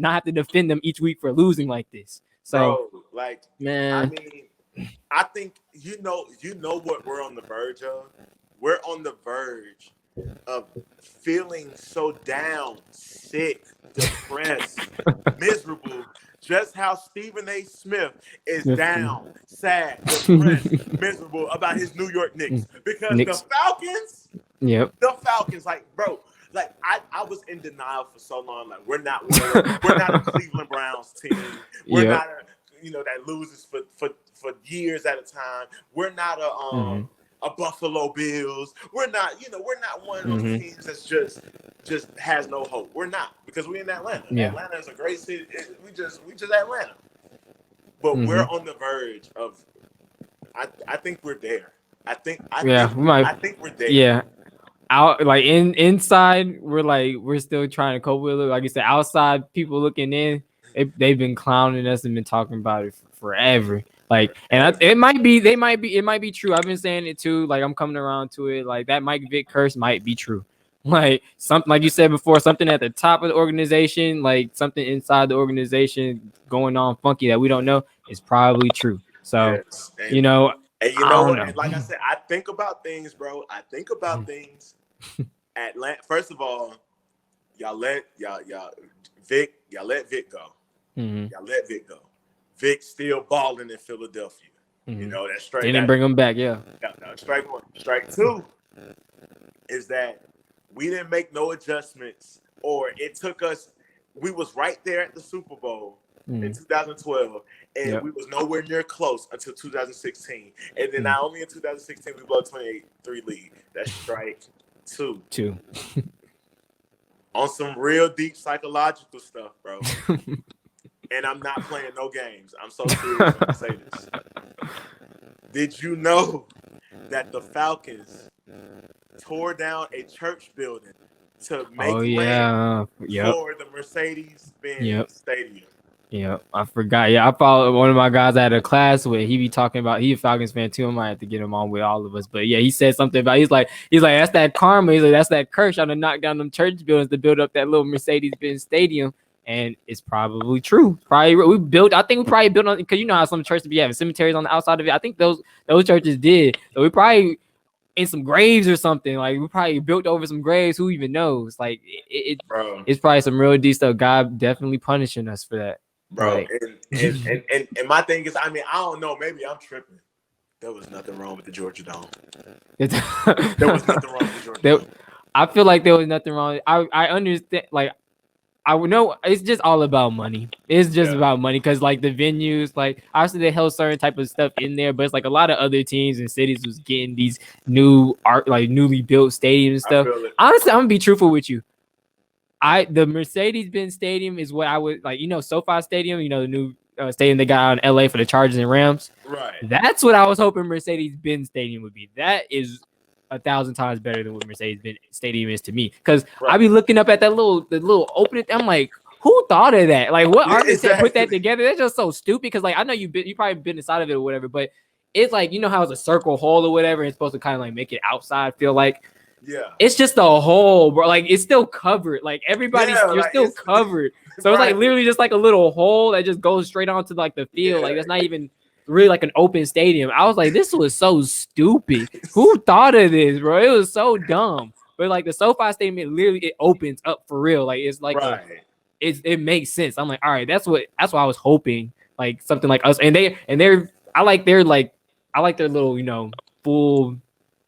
not have to defend them each week for losing like this. So, bro, like, man, I think you know what we're on the verge of. We're on the verge of feeling so down, sick, depressed, miserable. Just how Stephen A. Smith is down, sad, depressed, miserable about his New York Knicks because the Falcons. The Falcons, like, bro. Like I was in denial for so long. Like we're not a Cleveland Browns team. We're not that loses for years at a time. We're not a Buffalo Bills. We're not one of those teams that's just has no hope. We're not, because we're in Atlanta. Atlanta is a great city. We just Atlanta. But we're on the verge of. I think we're there. I think we're there. Yeah. Out like inside, we're still trying to cope with it. Like you said, outside people looking in, they've been clowning us and been talking about it forever. Like, and it might be, it might be true. I've been saying it too. Like, I'm coming around to it. Like, that Mike Vick curse might be true. Like, something like you said before, something at the top of the organization, like something inside the organization going on funky that we don't know is probably true. So, Yes. I You know don't what? know. And like I said, I think about things, bro. I think about things. Atlanta. First of all, y'all let Vic go. Mm-hmm. Y'all let Vic go. Vic still balling in Philadelphia. Mm-hmm. You know, that's straight. They didn't bring him back, yeah. No, strike one. Strike two is that we didn't make no adjustments, or it took us. We was right there at the Super Bowl in 2012, and we was nowhere near close until 2016. And then not only in 2016 we blew 28-3 lead. That's strike two. On some real deep psychological stuff, bro. And I'm not playing no games. I'm so serious when I say this. Did you know that the Falcons tore down a church building to make way for the Mercedes-Benz Stadium? Yeah, I forgot. Yeah, I followed one of my guys I had a class with. He be talking about, he a Falcons fan too. I might have to get him on with all of us. But yeah, he said something about, he's like, that's that karma. He's like, that's that curse trying to knock down them church buildings to build up that little Mercedes-Benz stadium. And it's probably true. I think we probably built on, because you know how some churches be having cemeteries on the outside of it. I think those churches did. So we probably in some graves or something. Like, we probably built over some graves. Who even knows? Like, it's probably some real deep stuff. God definitely punishing us for that. Bro, like, and my thing is, I mean, I don't know, maybe I'm tripping. There was nothing wrong with the Georgia Dome. There was nothing wrong with the Georgia Dome. I feel like there was nothing wrong. I understand, like, I would know it's just all about money. It's just about money, because like the venues, like obviously they held certain type of stuff in there, but it's like a lot of other teams and cities was getting these newly built stadiums and stuff. Honestly, I'm gonna be truthful with you. The Mercedes-Benz Stadium is what I would like. You know, SoFi Stadium. You know, the new stadium they got out in LA for the Chargers and Rams. Right. That's what I was hoping Mercedes-Benz Stadium would be. That is 1,000 times better than what Mercedes-Benz Stadium is to me. Because I be looking up at the little opening. I'm like, who thought of that? Like, what architect put that together? That's just so stupid. Because like, I know you probably been inside of it or whatever, but it's like, you know how it's a circle hole or whatever. And it's supposed to kind of like make it outside feel like. Yeah, it's just a hole, bro. Like, it's still covered. Like, everybody's you're still covered. So it's like literally just like a little hole that just goes straight onto like the field. Like, that's not even really like an open stadium. I was like, this was so stupid. Who thought of this, bro? It was so dumb. But like the SoFi Stadium, it opens up for real. Like, it's like it makes sense. I'm like, all right, that's what I was hoping. Like something like us, I like their little, you know, full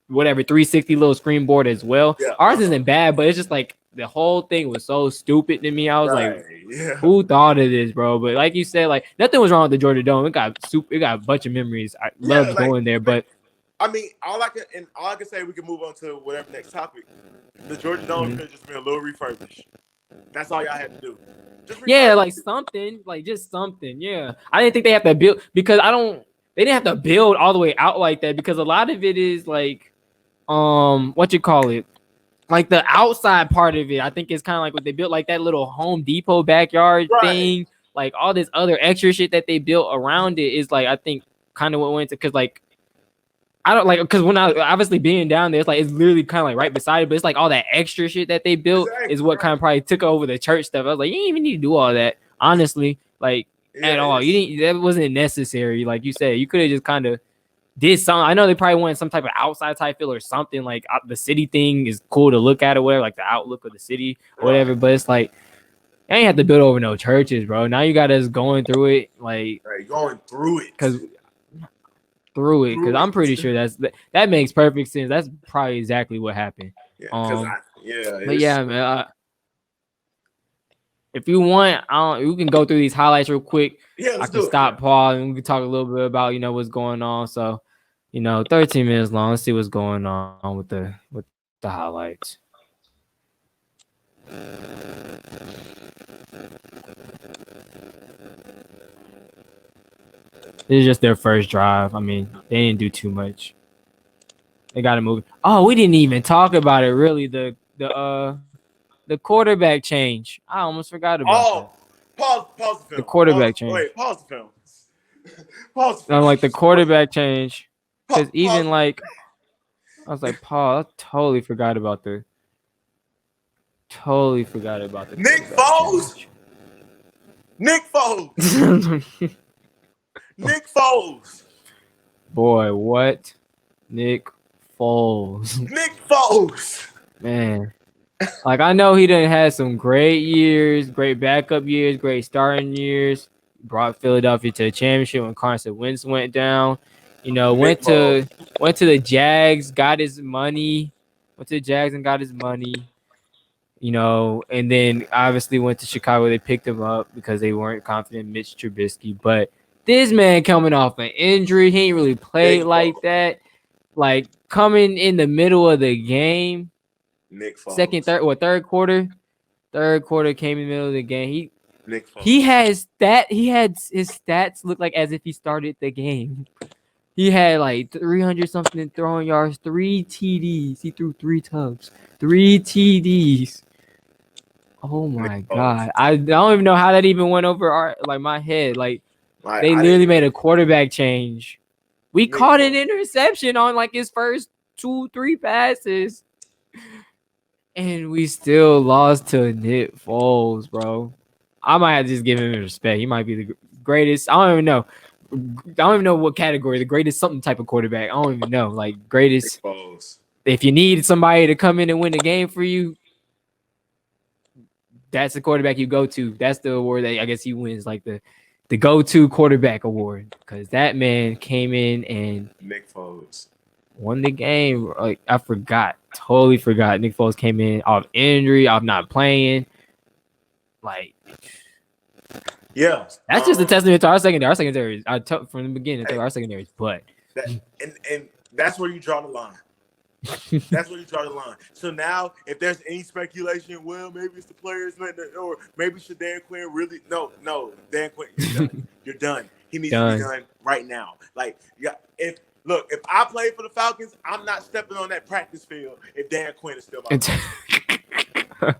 whatever 360 little screen board as well. Ours isn't bad, but it's just like the whole thing was so stupid to me. I was like, who thought of this, bro? But like you said, like nothing was wrong with the Georgia Dome. It got a bunch of memories. I loved going there, but I mean, all I can say, we can move on to whatever next topic. The Georgia Dome could just be a little refurbished. That's all y'all had to do. Like something, like just something. Yeah, I didn't think they have to build, because they didn't have to build all the way out like that, because a lot of it is like what you call it, like the outside part of it, I think it's kind of like what they built, like that little Home Depot backyard thing, like all this other extra shit that they built around it is like, I think kind of what went to, because like I don't like, because when I obviously being down there, it's like it's literally kind of like right beside it, but it's like all that extra shit that they built is what kind of probably took over the church stuff. I was like, you didn't even need to do all that, honestly, like at all. That wasn't necessary. Like you said, you could have just kind of did something. I know they probably wanted some type of outside type feel or something, like the city thing is cool to look at or whatever, like the outlook of the city or whatever. But it's like, you ain't have to build over no churches, bro. Now you got us going through it, like going through it, because I'm pretty sure that makes perfect sense. That's probably exactly what happened. But man. If you want, we can go through these highlights real quick. I can stop, Paul, and we can talk a little bit about, you know, what's going on. So, you know, 13 minutes long. Let's see what's going on with the highlights. This is just their first drive. I mean, they didn't do too much. They got to move. Oh, we didn't even talk about it, really. The quarterback change. I almost forgot about that. Pause the film. The quarterback change. Wait, pause the film. Pause. I'm like the quarterback change, because even like I was like, Paul, I totally forgot about the Nick Foles. Nick Foles. Nick Foles. Boy, what? Nick Foles. Nick Foles. Man. Like, I know he done had some great years, great backup years, great starting years. Brought Philadelphia to a championship when Carson Wentz went down. You know, went to the Jags, got his money. Went to the Jags and got his money. You know, and then obviously went to Chicago. They picked him up because they weren't confident in Mitch Trubisky. But this man coming off an injury, he ain't really played like that. Like, coming in the middle of the game, Nick Foles. third quarter. Third quarter came in the middle of the game. Nick Foles. He had his stats look like as if he started the game. He had like 300 something throwing yards, 3 TDs. He threw 3 tubs, 3 TDs. Oh my God. I don't even know how that even went over my head. Like, they literally made a quarterback change. We caught an interception on like his first 2-3 passes. And we still lost to Nick Foles, bro. I might have to just give him respect. He might be the greatest. I don't even know what category. The greatest something type of quarterback. I don't even know. Like, greatest. If you need somebody to come in and win the game for you, that's the quarterback you go to. That's the award that I guess he wins, like the go-to quarterback award, because that man came in and Nick Foles won the game. Like, I totally forgot. Nick Foles came in off injury, off not playing. Like, yeah, that's just a testament to our secondary. Our secondary, from the beginning, our secondary is butt. And that's where you draw the line. That's where you draw the line. So now, if there's any speculation, well, maybe it's the players, or maybe should Dan Quinn really? No, Dan Quinn, you're done. You're done. He needs to be done right now. Like, yeah, if I play for the Falcons, I'm not stepping on that practice field if Dan Quinn is still my player.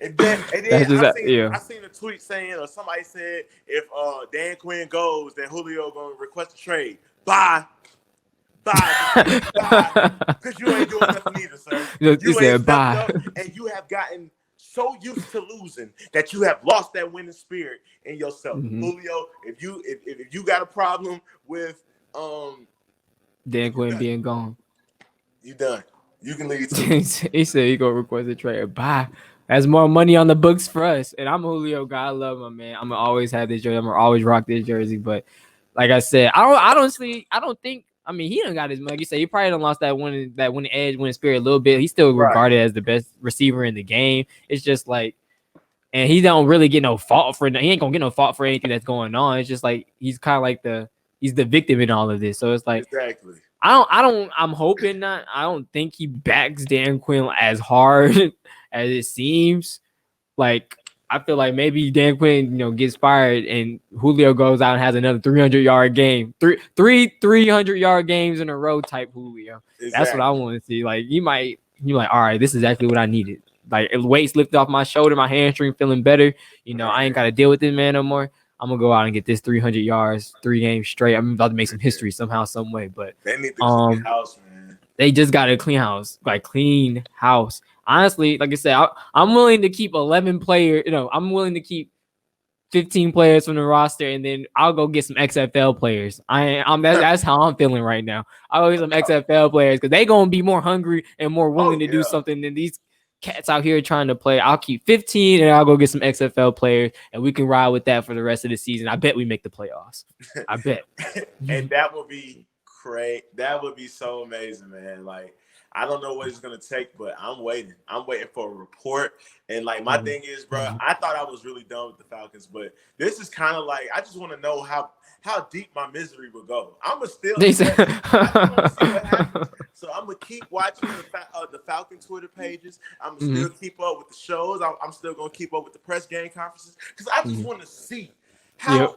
And then I seen a tweet saying, or somebody said, if Dan Quinn goes, then Julio gonna request a trade. Bye. Because you ain't doing nothing either, sir. You said bye. And you have gotten so used to losing that you have lost that winning spirit in yourself. Mm-hmm. Julio, if you got a problem with Dan Quinn being gone, you done. You can leave too. He said he gonna request a trade. Bye. That's more money on the books for us. And I'm a Julio guy. I love my man. I'm gonna always have this jersey. I'm gonna always rock this jersey. But like I said, I don't think. I mean, he done got his money. Like you said, he probably done lost that winning edge, winning spirit a little bit. He's still regarded as the best receiver in the game. It's just like, and he don't really get no fault for it. He ain't gonna get no fault for anything that's going on. It's just like he's kind of like he's the victim in all of this. So it's like, exactly. I'm hoping not. I don't think he backs Dan Quinn as hard as it seems. Like, I feel like maybe Dan Quinn, gets fired and Julio goes out and has another 300-yard game. Three 300-yard games in a row type Julio. Exactly. That's what I want to see. Like, you like, all right, this is exactly what I needed. Like, weights lifted off my shoulder, my hamstring feeling better. I ain't got to deal with this man no more. I'm going to go out and get this 300 yards, 3 games straight. I'm about to make some history somehow, some way. But they need to clean house, man. They just got a clean house. Like, clean house. Honestly, like I said, I'm willing to keep 11 players. I'm willing to keep 15 players from the roster, and then I'll go get some XFL players. That's how I'm feeling right now. I'll go get some XFL players because they're gonna be more hungry and more willing to do something than these cats out here trying to play. I'll keep 15, and I'll go get some XFL players, and we can ride with that for the rest of the season. I bet we make the playoffs. I bet. And that would be great. That would be so amazing, man. Like, I don't know what it's going to take, but I'm waiting. I'm waiting for a report. And, like, my thing is, bro, I thought I was really done with the Falcons, but this is kind of like, I just want to know how deep my misery will go. I'm going to still I just want to see what happens. So I'm going to keep watching the Falcon Twitter pages. I'm going to still keep up with the shows. I'm still going to keep up with the press game conferences because I just want to see how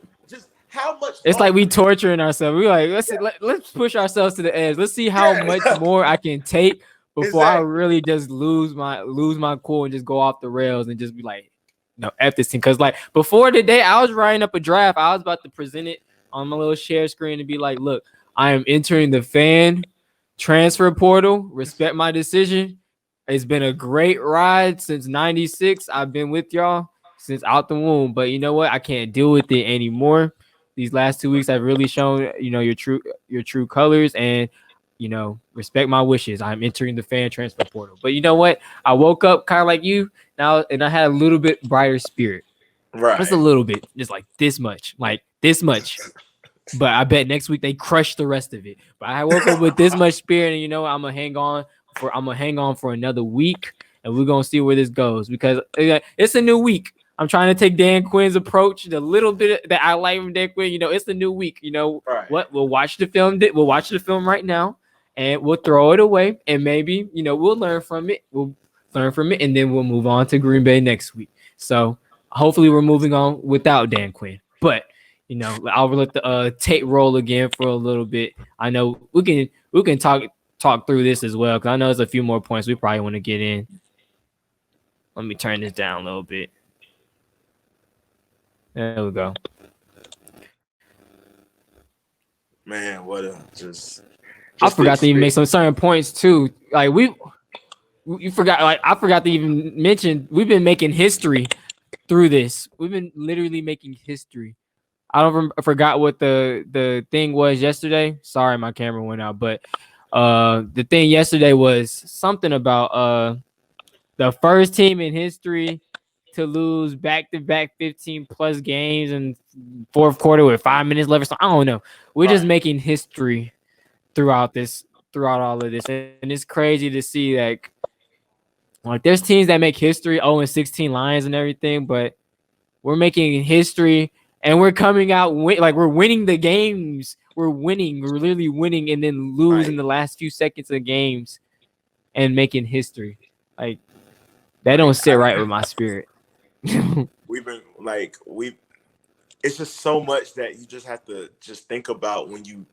much it's like we torturing ourselves. We're like, let's push ourselves to the edge. Let's see how much more I can take before I really just lose my cool and just go off the rails and just be like, no, F this team. Because like before today, I was writing up a draft. I was about to present it on my little share screen and be like, look, I am entering the fan transfer portal. Respect my decision. It's been a great ride since '96. I've been with y'all since out the womb, but you know what? I can't deal with it anymore. These last 2 weeks have really shown, your true colors, and respect my wishes. I'm entering the fan transfer portal. But you know what? I woke up kind of like you now, and I had a little bit brighter spirit. Just a Right. little bit, just like this much. But I bet next week they crush the rest of it. But I woke up with this much spirit, and I'm gonna hang on for another week, and we're gonna see where this goes because it's a new week. I'm trying to take Dan Quinn's approach, the little bit that I like from Dan Quinn. It's the new week. You know Right. what? We'll watch the film. We'll watch the film right now, and we'll throw it away, and maybe we'll learn from it. We'll learn from it, and then we'll move on to Green Bay next week. So hopefully, we're moving on without Dan Quinn, but. I'll let the tape roll again for a little bit. I know we can talk through this as well because I know there's a few more points we probably want to get in. Let me turn this down a little bit. There we go. Man, what a just I forgot to even make some certain points too. Like you forgot. Like I forgot to even mention we've been making history through this. We've been literally making history. I forgot what the thing was yesterday. Sorry, my camera went out. But the thing yesterday was something about the first team in history to lose back-to-back 15 plus games in fourth quarter with 5 minutes left. So I don't know. We're just making history throughout all of this, and it's crazy to see like there's teams that make history, 0-16 Lions and everything, but we're making history. And we're coming out like we're winning the games. We're winning. We're literally winning, and then lose in the last few seconds of games, and making history. Like that don't sit right with my spirit. We've been it's just so much that you just have to just think about when you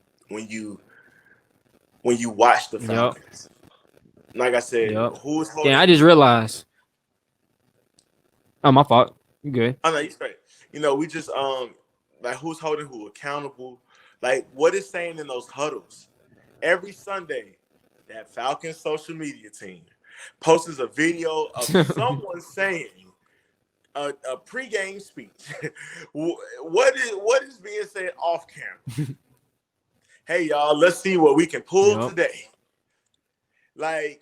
watch the Falcons. Yep. Like I said, who's holding? Yeah, I just realized. Oh, my fault. You good? Oh no, you straight. We just like who's holding who accountable. Like what is saying in those huddles every Sunday. That Falcons social media team posts a video of someone saying a pregame speech. What is being said off camera? Hey y'all, let's see what we can pull today. Like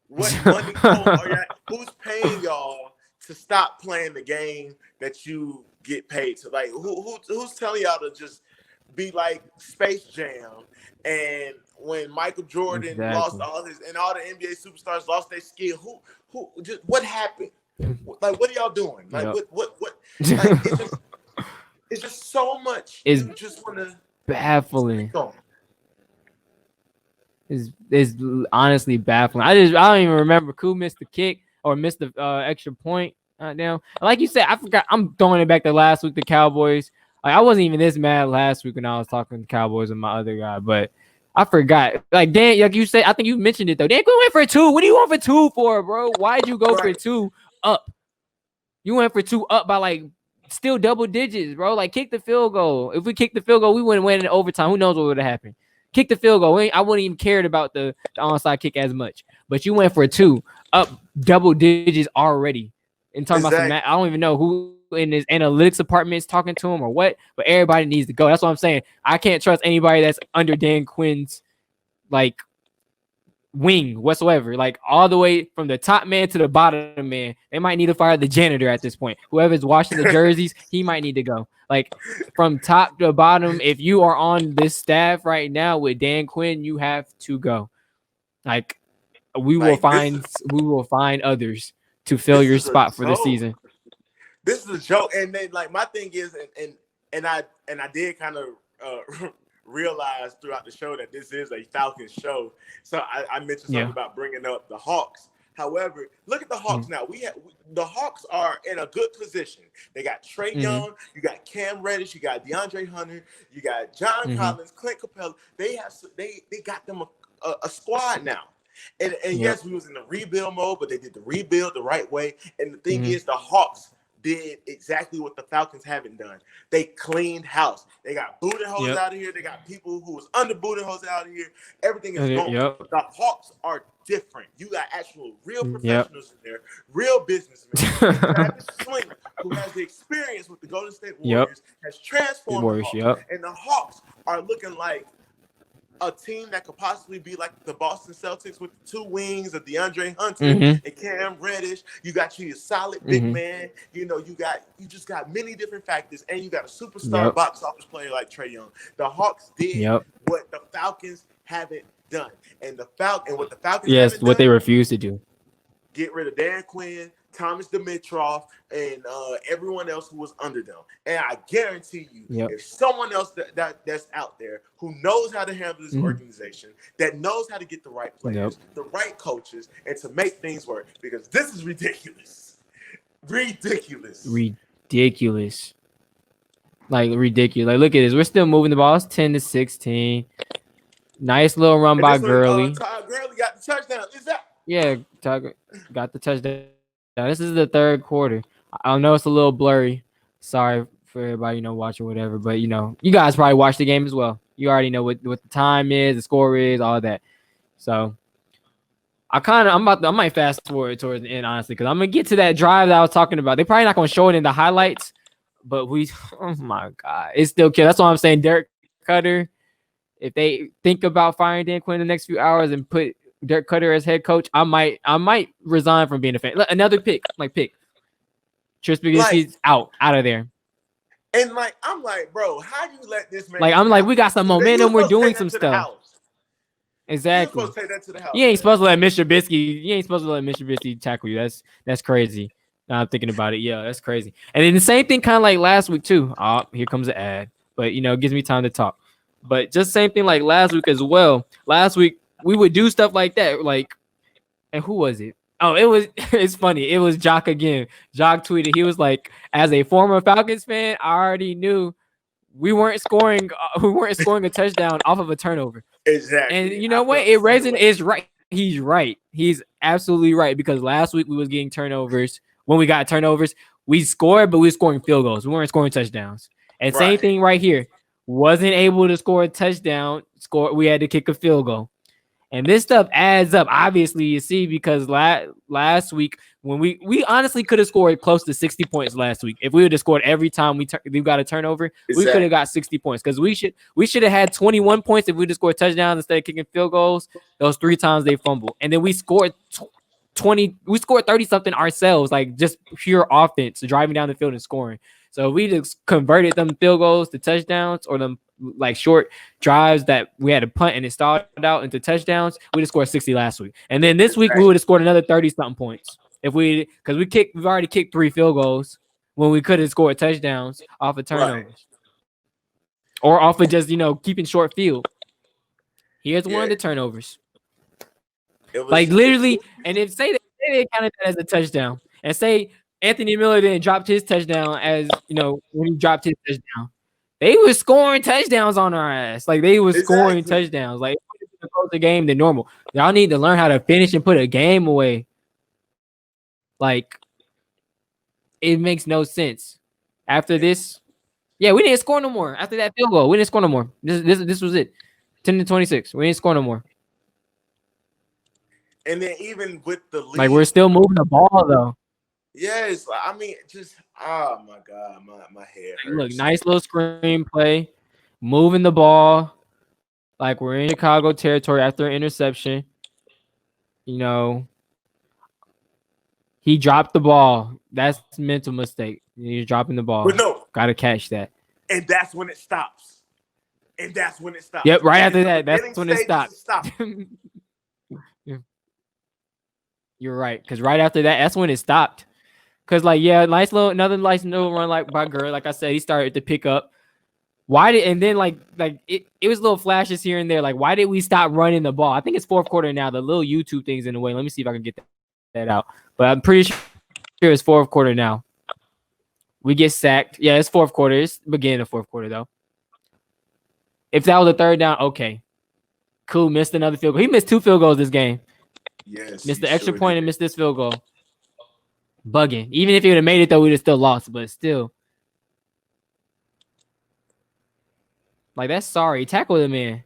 what money who's paying y'all to stop playing the game that you get paid to? Like who's telling y'all to just be like Space Jam, and when Michael Jordan lost all his and all the NBA superstars lost their skill, who just what happened? Like what are y'all doing? Like what like, it's just so much. It's you just want to baffling. It's honestly baffling. I don't even remember who missed the kick or missed the extra point. Now, like you said, I forgot. I'm throwing it back to last week. The Cowboys. Like I wasn't even this mad last week when I was talking to the Cowboys and my other guy, but I forgot. Like Dan, like you said, I think you mentioned it though. Dan Quinn went for 2. What do you want for 2 for, bro? Why'd you go for 2 up? You went for 2 up by like still double digits, bro. Like kick the field goal. If we kick the field goal, we wouldn't win in overtime. Who knows what would have happened? Kick the field goal. I wouldn't even cared about the onside kick as much. But you went for 2 up double digits already. And talking about some, I don't even know who in his analytics department is talking to him or what, but everybody needs to go. That's what I'm saying. I can't trust anybody that's under Dan Quinn's like wing whatsoever. Like all the way from the top man to the bottom man. They might need to fire the janitor at this point. Whoever's washing the jerseys, he might need to go. Like from top to bottom, if you are on this staff right now with Dan Quinn, you have to go. Like we will find others to fill your spot for the season. This is a joke. And then like my thing is, and I did kind of realize throughout the show that this is a Falcons show. So I mentioned something about bringing up the Hawks. However, look at the Hawks now. The Hawks are in a good position. They got Trey Young, you got Cam Reddish, you got DeAndre Hunter, you got John Collins, Clint Capella. They got them a squad now. And yes, we was in the rebuild mode, but they did the rebuild the right way. And the thing is, the Hawks did exactly what the Falcons haven't done. They cleaned house. They got Budenholzer out of here. They got people who was under Budenholzer out of here. Everything is going. Yep. The Hawks are different. You got actual real Yep. professionals in there, real businessmen. Travis Slinger, who has the experience with the Golden State Warriors, has transformed Warriors, the Hawks. And the Hawks are looking like a team that could possibly be like the Boston Celtics with the two wings of DeAndre Hunter and Cam Reddish. You got your solid big man. You know, you just got many different factors, and you got a superstar box office player like Trae Young. The Hawks did what the Falcons haven't done, and what the Falcons haven't what done, they refuse to do. Get rid of Dan Quinn, Thomas Dimitrov, and everyone else who was under them. And I guarantee you, if someone else that's out there who knows how to handle this organization, that knows how to get the right players, the right coaches, and to make things work, because this is ridiculous. Ridiculous. Like, ridiculous. Like, look at this. We're still moving the ball. It's 10-16. Nice little run by Gurley. Todd Gurley got the touchdown. Is that? Yeah, Todd got the touchdown. This is the third quarter. I know it's a little blurry. Sorry for everybody, watching whatever. But, you guys probably watched the game as well. You already know what the time is, the score is, all that. So I might fast forward towards the end, honestly, because I'm going to get to that drive that I was talking about. They're probably not going to show it in the highlights, but oh my God, it's still kill. That's why I'm saying Derek Cutter, if they think about firing Dan Quinn in the next few hours and put Derek Cutter as head coach, I might resign from being a fan. Another pick. Trubisky's out of there. And I'm like, bro, how do you let this man? We got some momentum. We're doing some stuff. Exactly. You're supposed to take that to the house. You ain't supposed to let Mr. Trubisky tackle you. That's crazy. Now I'm thinking about it. Yeah, that's crazy. And then the same thing kind of like last week too. Oh, here comes an ad. But it gives me time to talk. But just same thing like last week as well. Last week we would do stuff like that. And who was it? Oh, it's funny. It was Jock again. Jock tweeted. He was like, as a former Falcons fan, I already knew we weren't scoring a touchdown off of a turnover. Exactly. And you know what? It is right. He's right. He's absolutely right, because last week we was getting turnovers. When we got turnovers, we scored, but we were scoring field goals. We weren't scoring touchdowns. And same thing right here. Wasn't able to score a touchdown. We had to kick a field goal. And this stuff adds up, obviously, you see, because last week, when we honestly could have scored close to 60 points last week. If we would have scored every time we got a turnover, we could have got 60 points, because we should have had 21 points if we just scored touchdowns instead of kicking field goals. Those 3 times they fumbled. And then we scored 30-something ourselves, like just pure offense, driving down the field and scoring. So we just converted them field goals to touchdowns, or them like short drives that we had to punt and it stalled out into touchdowns. We just scored 60 last week. And then this week we would have scored another 30-something points we've already kicked 3 field goals when we could have scored touchdowns off of turnovers. Or off of just, keeping short field. Here's one of the turnovers. Literally, and if say they counted that as a touchdown, and say Anthony Miller then dropped his touchdown as, when he dropped his touchdown, they were scoring touchdowns on our ass. They were scoring touchdowns. It was a closer game than normal. Y'all need to learn how to finish and put a game away. It makes no sense. After this, we didn't score no more. After that field goal, we didn't score no more. This was it. 10-26. We didn't score no more. And then even with the lead, we're still moving the ball though. Yes, I mean, just oh my God, my head hurts. Look, nice little screenplay, moving the ball, we're in Chicago territory after an interception. He dropped the ball. That's a mental mistake. He's dropping the ball. But no, gotta catch that. And that's when it stops. Yep, right after that, that's when it stops. You're right, because right after that, that's when it stopped. Because another nice little run by Gurley. Like I said, he started to pick up. And then it was little flashes here and there. Why did we stop running the ball? I think it's fourth quarter now. The little YouTube thing's in the way. Let me see if I can get that out. But I'm pretty sure it's fourth quarter now. We get sacked. Yeah, it's fourth quarter. It's beginning of fourth quarter though. If that was a third down, okay. Cool, missed another field goal. He missed 2 field goals this game. Yes. Missed the extra point and missed this field goal. Bugging. Even if he would have made it, though, we'd have still lost. But still, like that's sorry. Tackle the man,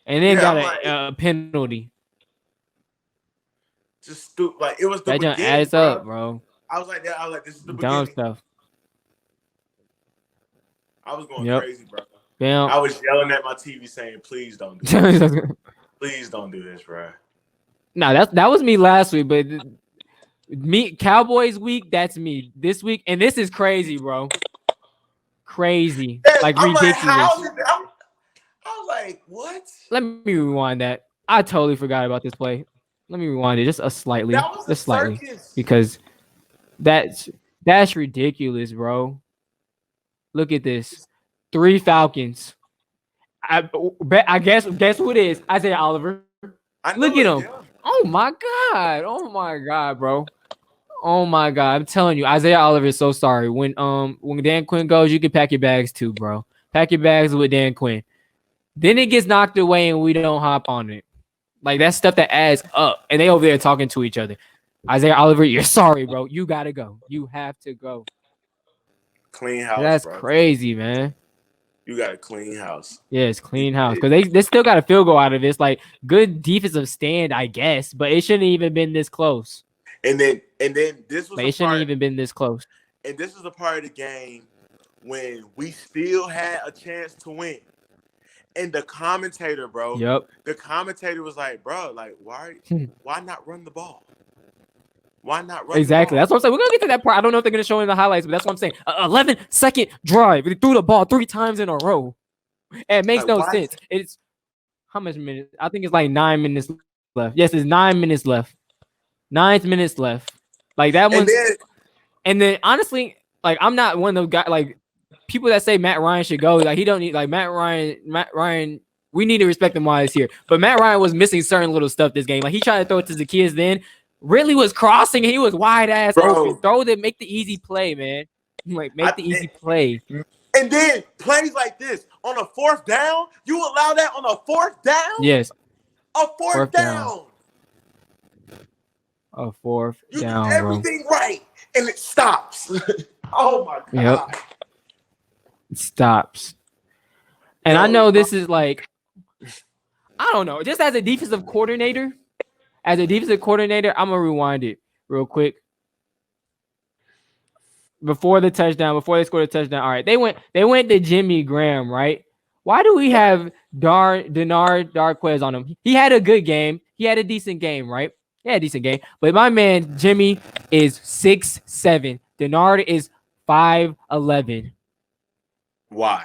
and then got a penalty. Just stupid. Like it was the that beginning, adds bro. up, bro. I was like, this is the Dumb beginning. stuff. I was going crazy, bro. Damn. I was yelling at my TV saying, "Please don't do this. Please don't do this, bro." No, that was me last week, but me Cowboys week, that's me this week, and this is crazy, bro. Crazy, like I'm ridiculous. I was like, what? Let me rewind that. I totally forgot about this play. Let me rewind it just slightly, just slightly, because that's ridiculous, bro. Look at this, 3 Falcons. I guess who it is? Isaiah Oliver. Look at him. Oh my god, bro. Oh my god, I'm telling you, Isaiah Oliver is so sorry. When Dan Quinn goes, you can pack your bags too, bro. Pack your bags with Dan Quinn. Then it gets knocked away and we don't hop on it. Like that's stuff that adds up, and they over there talking to each other. Isaiah Oliver, you're sorry, bro. You gotta go. You have to go. Clean house. That's bro. crazy, man. You got a clean house. Yeah, it's clean house because they still got a field goal out of this. Like good defensive stand, I guess, but it shouldn't even been this close. And then this was. Like, it shouldn't even been this close. And this is a part of the game when we still had a chance to win. And the commentator, bro. Yep. The commentator was like, bro, like why not run the ball? Why not run exactly? the ball? That's what I'm saying. We're gonna get to that part. I don't know if they're gonna show in the highlights, but that's what I'm saying. 11-second drive. They threw the ball 3 times in a row. And it makes no sense. It's how much minutes? I think it's like 9 minutes left. Yes, it's 9 minutes left. 9 minutes left. Like that one. And then honestly, like I'm not one of those guys. Like people that say Matt Ryan should go. Like he don't need like Matt Ryan. We need to respect him while he's here. But Matt Ryan was missing certain little stuff this game. Like he tried to throw it to Zacchaeus then. Really was crossing. He was wide ass open. Throw it. Make the easy play, man. Like make the easy play. And then plays like this on a 4th down. You allow that on a 4th down? Yes. A fourth down. A 4th you down, do everything right, and it stops. Oh my god. Yep. It stops. And I know this is like, I don't know. Just as a defensive coordinator, I'm gonna rewind it real quick. Before they scored a touchdown. All right, they went to Jimmy Graham, right? Why do we have Denard Darquez on him? He had a good game. He had a decent game, right? Yeah, decent game. But my man Jimmy is 6'7". Denard is 5'11". Why?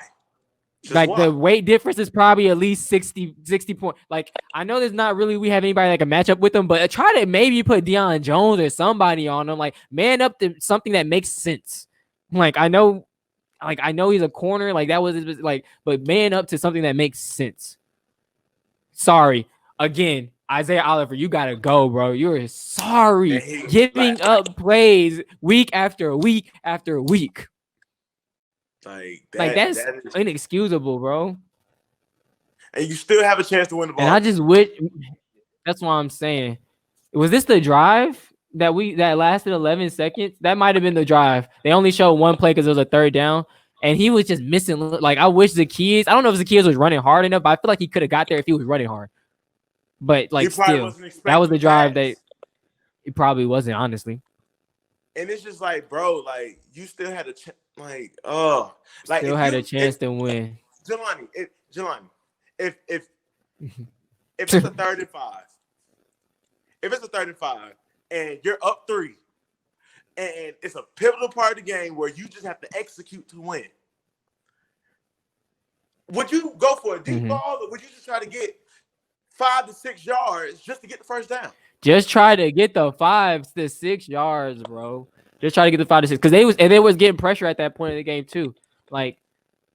The weight difference is probably at least 60 points. Like, I know there's not really we have anybody that can match up with them, but try to maybe put Deion Jones or somebody on them. Like, man up to something that makes sense. Like, I know he's a corner. Like, that was like, but man up to something that makes sense. Sorry. Again, Isaiah Oliver, you gotta go, bro. You're sorry. Giving up plays week after week after week. That's inexcusable, bro. And you still have a chance to win the ball. And I just wish. That's what I'm saying. Was this the drive that lasted 11 seconds? That might have been the drive. They only showed one play because it was a 3rd down, and he was just missing. Like I wish Zacchaeus. I don't know if Zacchaeus was running hard enough, but I feel like he could have got there if he was running hard. But like still, that was the drive that he probably wasn't, honestly. And it's just like, bro, like you still had a chance. Had a chance to win. Jelani, if it's a 3rd and 5, and you're up 3, and it's a pivotal part of the game where you just have to execute to win, would you go for a deep ball, or would you just try to get 5 to 6 yards just to get the 1st down? Just try to get the 5 to 6 yards, bro. Just try to get the 5 to 6 because they was getting pressure at that point in the game too. Like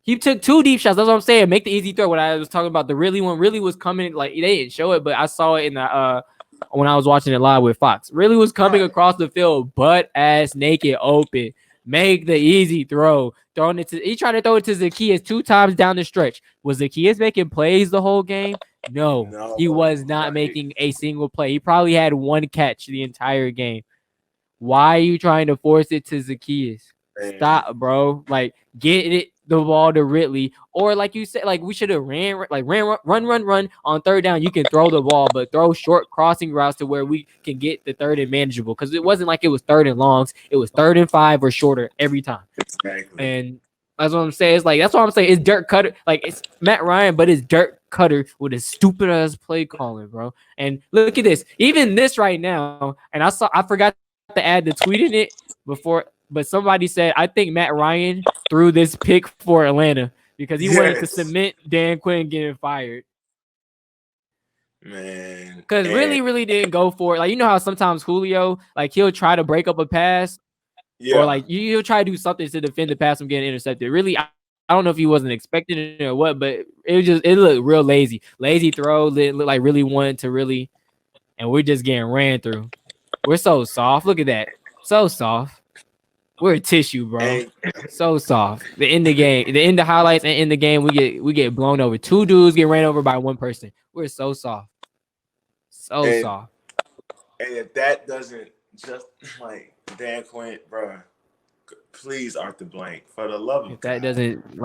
he took 2 deep shots. That's what I'm saying. Make the easy throw. What I was talking about, the really one really was coming. Like they didn't show it, but I saw it in the when I was watching it live with Fox. Really was coming across the field, butt ass naked, open. Make the easy throw. He tried to throw it to Zacchaeus 2 times down the stretch. Was Zacchaeus making plays the whole game? No, he was not making a single play. He probably had 1 catch the entire game. Why are you trying to force it to Zacchaeus? Man. Stop, bro. Like, get it the ball to Ridley, or like you said, like we should have run on third down. You can throw the ball, but throw short crossing routes to where we can get the third and manageable. Because it wasn't like it was third and longs; it was 3rd and 5 or shorter every time. Exactly. And that's what I'm saying. It's like that's what I'm saying. It's Dirk Cutter, like it's Matt Ryan, but it's Dirk Cutter with his stupid ass play calling, bro. And look at this, even this right now. And I forgot to add the tweet in it before, but somebody said I think Matt Ryan threw this pick for Atlanta because he wanted to Yes. cement Dan Quinn getting fired. Man. Because And really didn't go for it. Like, you know how sometimes Julio, like he'll try to break up a pass, or yeah. like you'll try to do something to defend the pass from getting intercepted. Really, I don't know if he wasn't expecting it or what, but it looked real lazy throw. It looked like really wanted to really, and we're just getting ran through. We're so soft. Look at that, so soft. We're a tissue, bro. And So soft. The end of the game, the end of highlights, and in the game, we get blown over. 2 dudes get ran over by 1 person. We're so soft, so and soft. and if that doesn't just like Dan Quinn, bro, please Arthur Blank, for the love of If that God, doesn't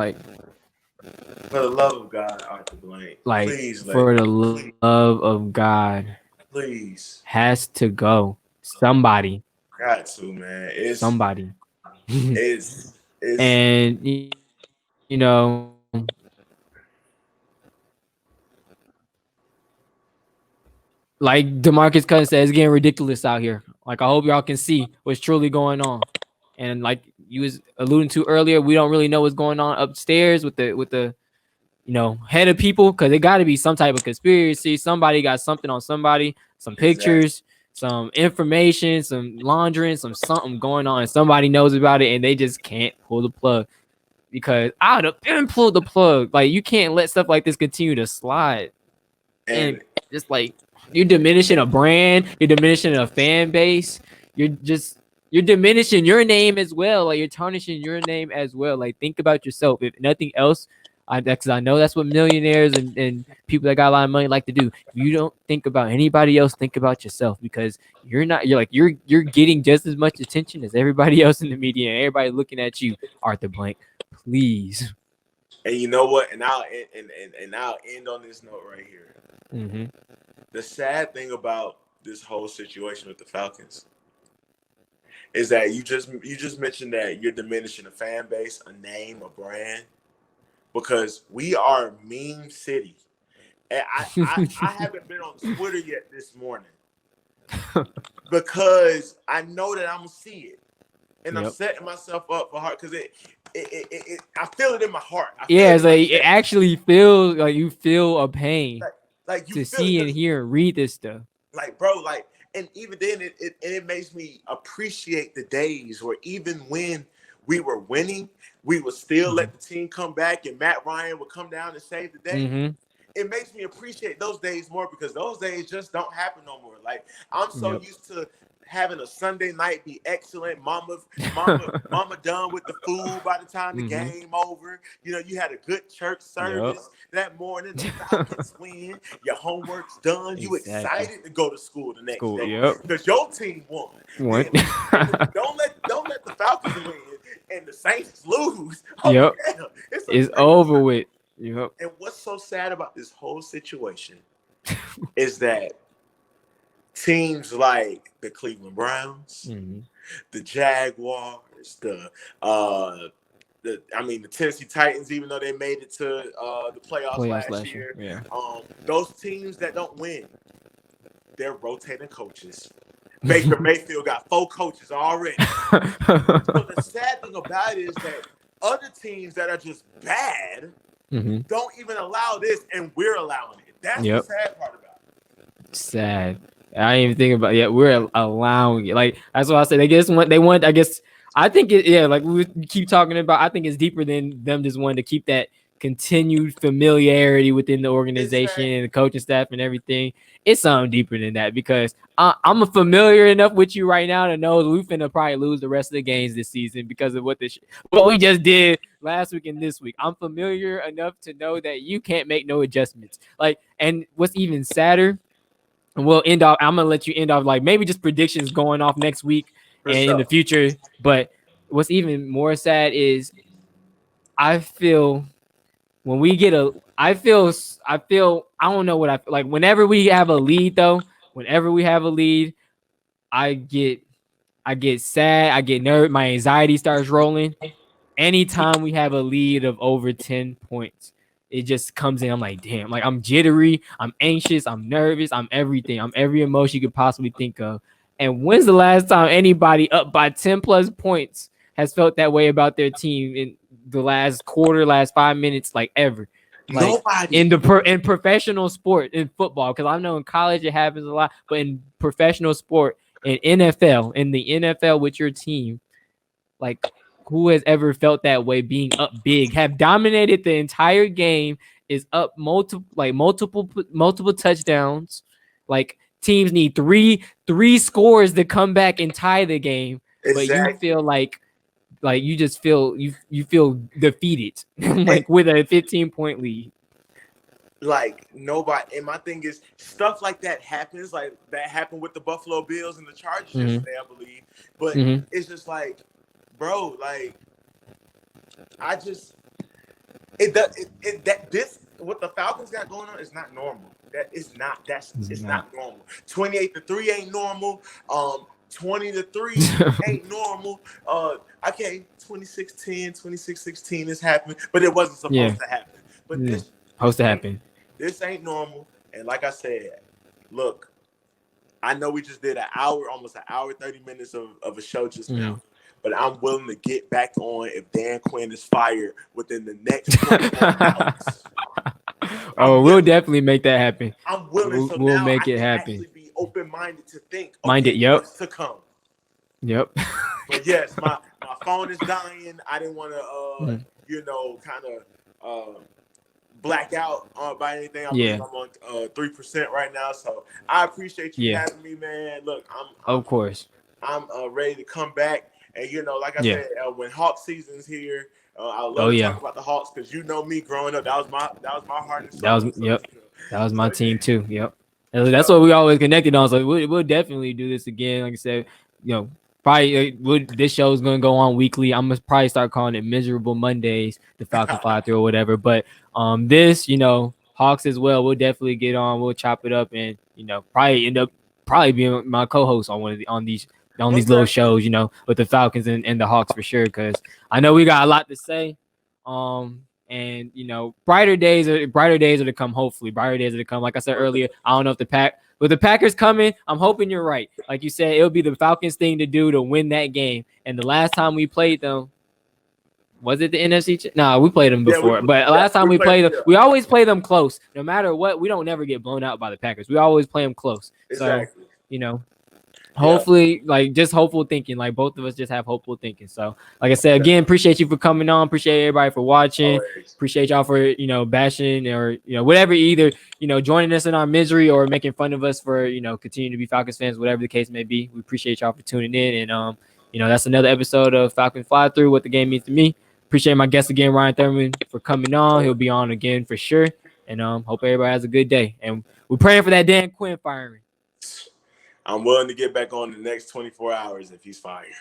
for the love of God, Arthur Blank, like please let for the please, love of God, please, has to go. Somebody, got to, man. somebody. It's And you know, like DeMarcus Cousins said, it's getting ridiculous out here. Like I hope y'all can see what's truly going on. And like you was alluding to earlier, we don't really know what's going on upstairs with the head of people, because it got to be some type of conspiracy. Somebody got something on somebody, some exactly. pictures, some information, some laundering, something going on, and somebody knows about it, and they just can't pull the plug. Because I would have been pulled the plug. Like you can't let stuff like this continue to slide, and And just like you're diminishing a brand, you're diminishing a fan base, you're diminishing your name as well. Like you're tarnishing your name as well. Like think about yourself. If nothing else, because I know that's what millionaires and people that got a lot of money like to do. If you don't think about anybody else, think about yourself, because you're getting just as much attention as everybody else in the media, and everybody looking at you, Arthur Blank. Please. and you know what? And I'll end on this note right here. Mm-hmm. The sad thing about this whole situation with the Falcons is that you just mentioned that you're diminishing a fan base, a name, a brand, because we are meme city. And I haven't been on Twitter yet this morning because I know that I'm gonna see it, and I'm Yep. setting myself up for heart, because I feel it in my heart. I feel Yeah, it it's in my like it chest. actually feels like you feel a pain Like you to feel it, see and 'cause, hear and read this stuff. like, bro, like, and even then it makes me appreciate the days where even when we were winning, we would still Mm-hmm. let the team come back, and Matt Ryan would come down and save the day. Mm-hmm. It makes me appreciate those days more, because those days just don't happen no more. Like I'm so Yep. used to having a Sunday night be excellent. Mama done with the food by the time the Mm-hmm. game over. You know, you had a good church Yep. service that morning. The Falcons win. Your homework's done. You Exactly. excited to go to school the next School. day Yep. because your team won. What? Don't let the Falcons win and the Saints lose. Oh Yep. yeah, it's a It's great over time. with. Yep. And what's so sad about this whole situation is that teams like the Cleveland Browns, Mm-hmm. the Jaguars, the Tennessee Titans, even though they made it to the playoffs Playoffs last last year. year, Yeah. those teams that don't win, they're rotating coaches. Baker Mayfield got 4 coaches already. So the sad thing about it is that other teams that are just bad Mm-hmm. don't even allow this, and we're allowing it. That's Yep. the sad part about it. Sad. I didn't even think about it. Yeah, we're allowing it. Like that's what I said. They want. I guess I think it. Yeah, like we keep talking about. I think it's deeper than them just wanting to keep that continued familiarity within the organization Exactly. and the coaching staff and everything. It's something deeper than that, because I'm familiar enough with you right now to know we finna probably lose the rest of the games this season because of what we just did last week and this week. I'm familiar enough to know that you can't make no adjustments. Like, and what's even sadder, and we'll end off. I'm gonna let you end off like maybe just predictions going off next week, and in the future. But what's even more sad is I feel when we get I don't know what I feel like whenever we have a lead though. Whenever we have a lead, I get sad. I get nervous. My anxiety starts rolling. Anytime we have a lead of over 10 points, it just comes in. I'm like, damn, like I'm jittery, I'm anxious, I'm nervous, I'm everything. I'm every emotion you could possibly think of. And when's the last time anybody up by 10 plus points has felt that way about their team in the last quarter, last 5 minutes, like ever? Like Nobody in professional sport, in football, because I know in college it happens a lot, but in professional sport, in the NFL with your team, like who has ever felt that way being up big, have dominated the entire game, is up multiple touchdowns. Like teams need three scores to come back and tie the game, but you exactly. feel like you just feel you feel defeated And, like with a 15-point lead. like nobody, and my thing is stuff like that happens, like that happened with the Buffalo Bills and the Chargers yesterday, I believe. But it's just like, bro, like I just this what the Falcons got going on is not normal. That is not it's not normal. 28-3 ain't normal. 20-3 ain't normal. Okay, 26-10, 26-16 is happening, but it wasn't supposed to happen. But this supposed to happen. This ain't normal. And like I said, look, I know we just did almost an hour, 30 minutes of a show just now. But I'm willing to get back on if Dan Quinn is fired within the next 24 hours. We'll definitely make that happen. I'm willing. We'll make it happen. Actually be open-minded to think, what's to come. Yep. But yes, my phone is dying. I didn't want to, kind of black out by anything. I'm on 3% right now, so I appreciate you having me, man. Look, of course, I'm ready to come back. And like I said, when Hawk season's here, I love to talk about the Hawks because you know me growing up. That was my heart and soul. That was my team too. Yep, that's what we always connected on. So we'll definitely do this again. Like I said, probably this show is gonna go on weekly. I'm gonna probably start calling it Miserable Mondays, the Falcon Fly Through or whatever. But this, Hawks as well. We'll definitely get on. We'll chop it up and probably end up being my co-host on these little shows, with the Falcons and the Hawks for sure, because I know we got a lot to say. And brighter days are to come. Hopefully, brighter days are to come. Like I said earlier, I don't know if the Packers coming. I'm hoping you're right. Like you said, it'll be the Falcons thing to do to win that game. And the last time we played them, was it the NFC? No, we played them before. But last time we played them, we always play them close. No matter what, we don't never get blown out by the Packers. We always play them close. Exactly. So, hopefully, just hopeful thinking. Like both of us just have hopeful thinking. So, like I said, again, appreciate you for coming on. Appreciate everybody for watching. Always. Appreciate y'all for bashing or whatever, either joining us in our misery or making fun of us for continuing to be Falcons fans, whatever the case may be. We appreciate y'all for tuning in, and that's another episode of Falcon Fly Through. What the game means to me. Appreciate my guest again, Ryan Thurman, for coming on. He'll be on again for sure. And hope everybody has a good day. And we're praying for that Dan Quinn firing. I'm willing to get back on the next 24 hours if he's fired.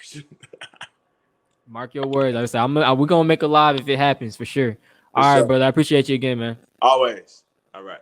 Mark your words. Like I said, we're going to make a live if it happens for sure. All right, brother. I appreciate you again, man. Always. All right.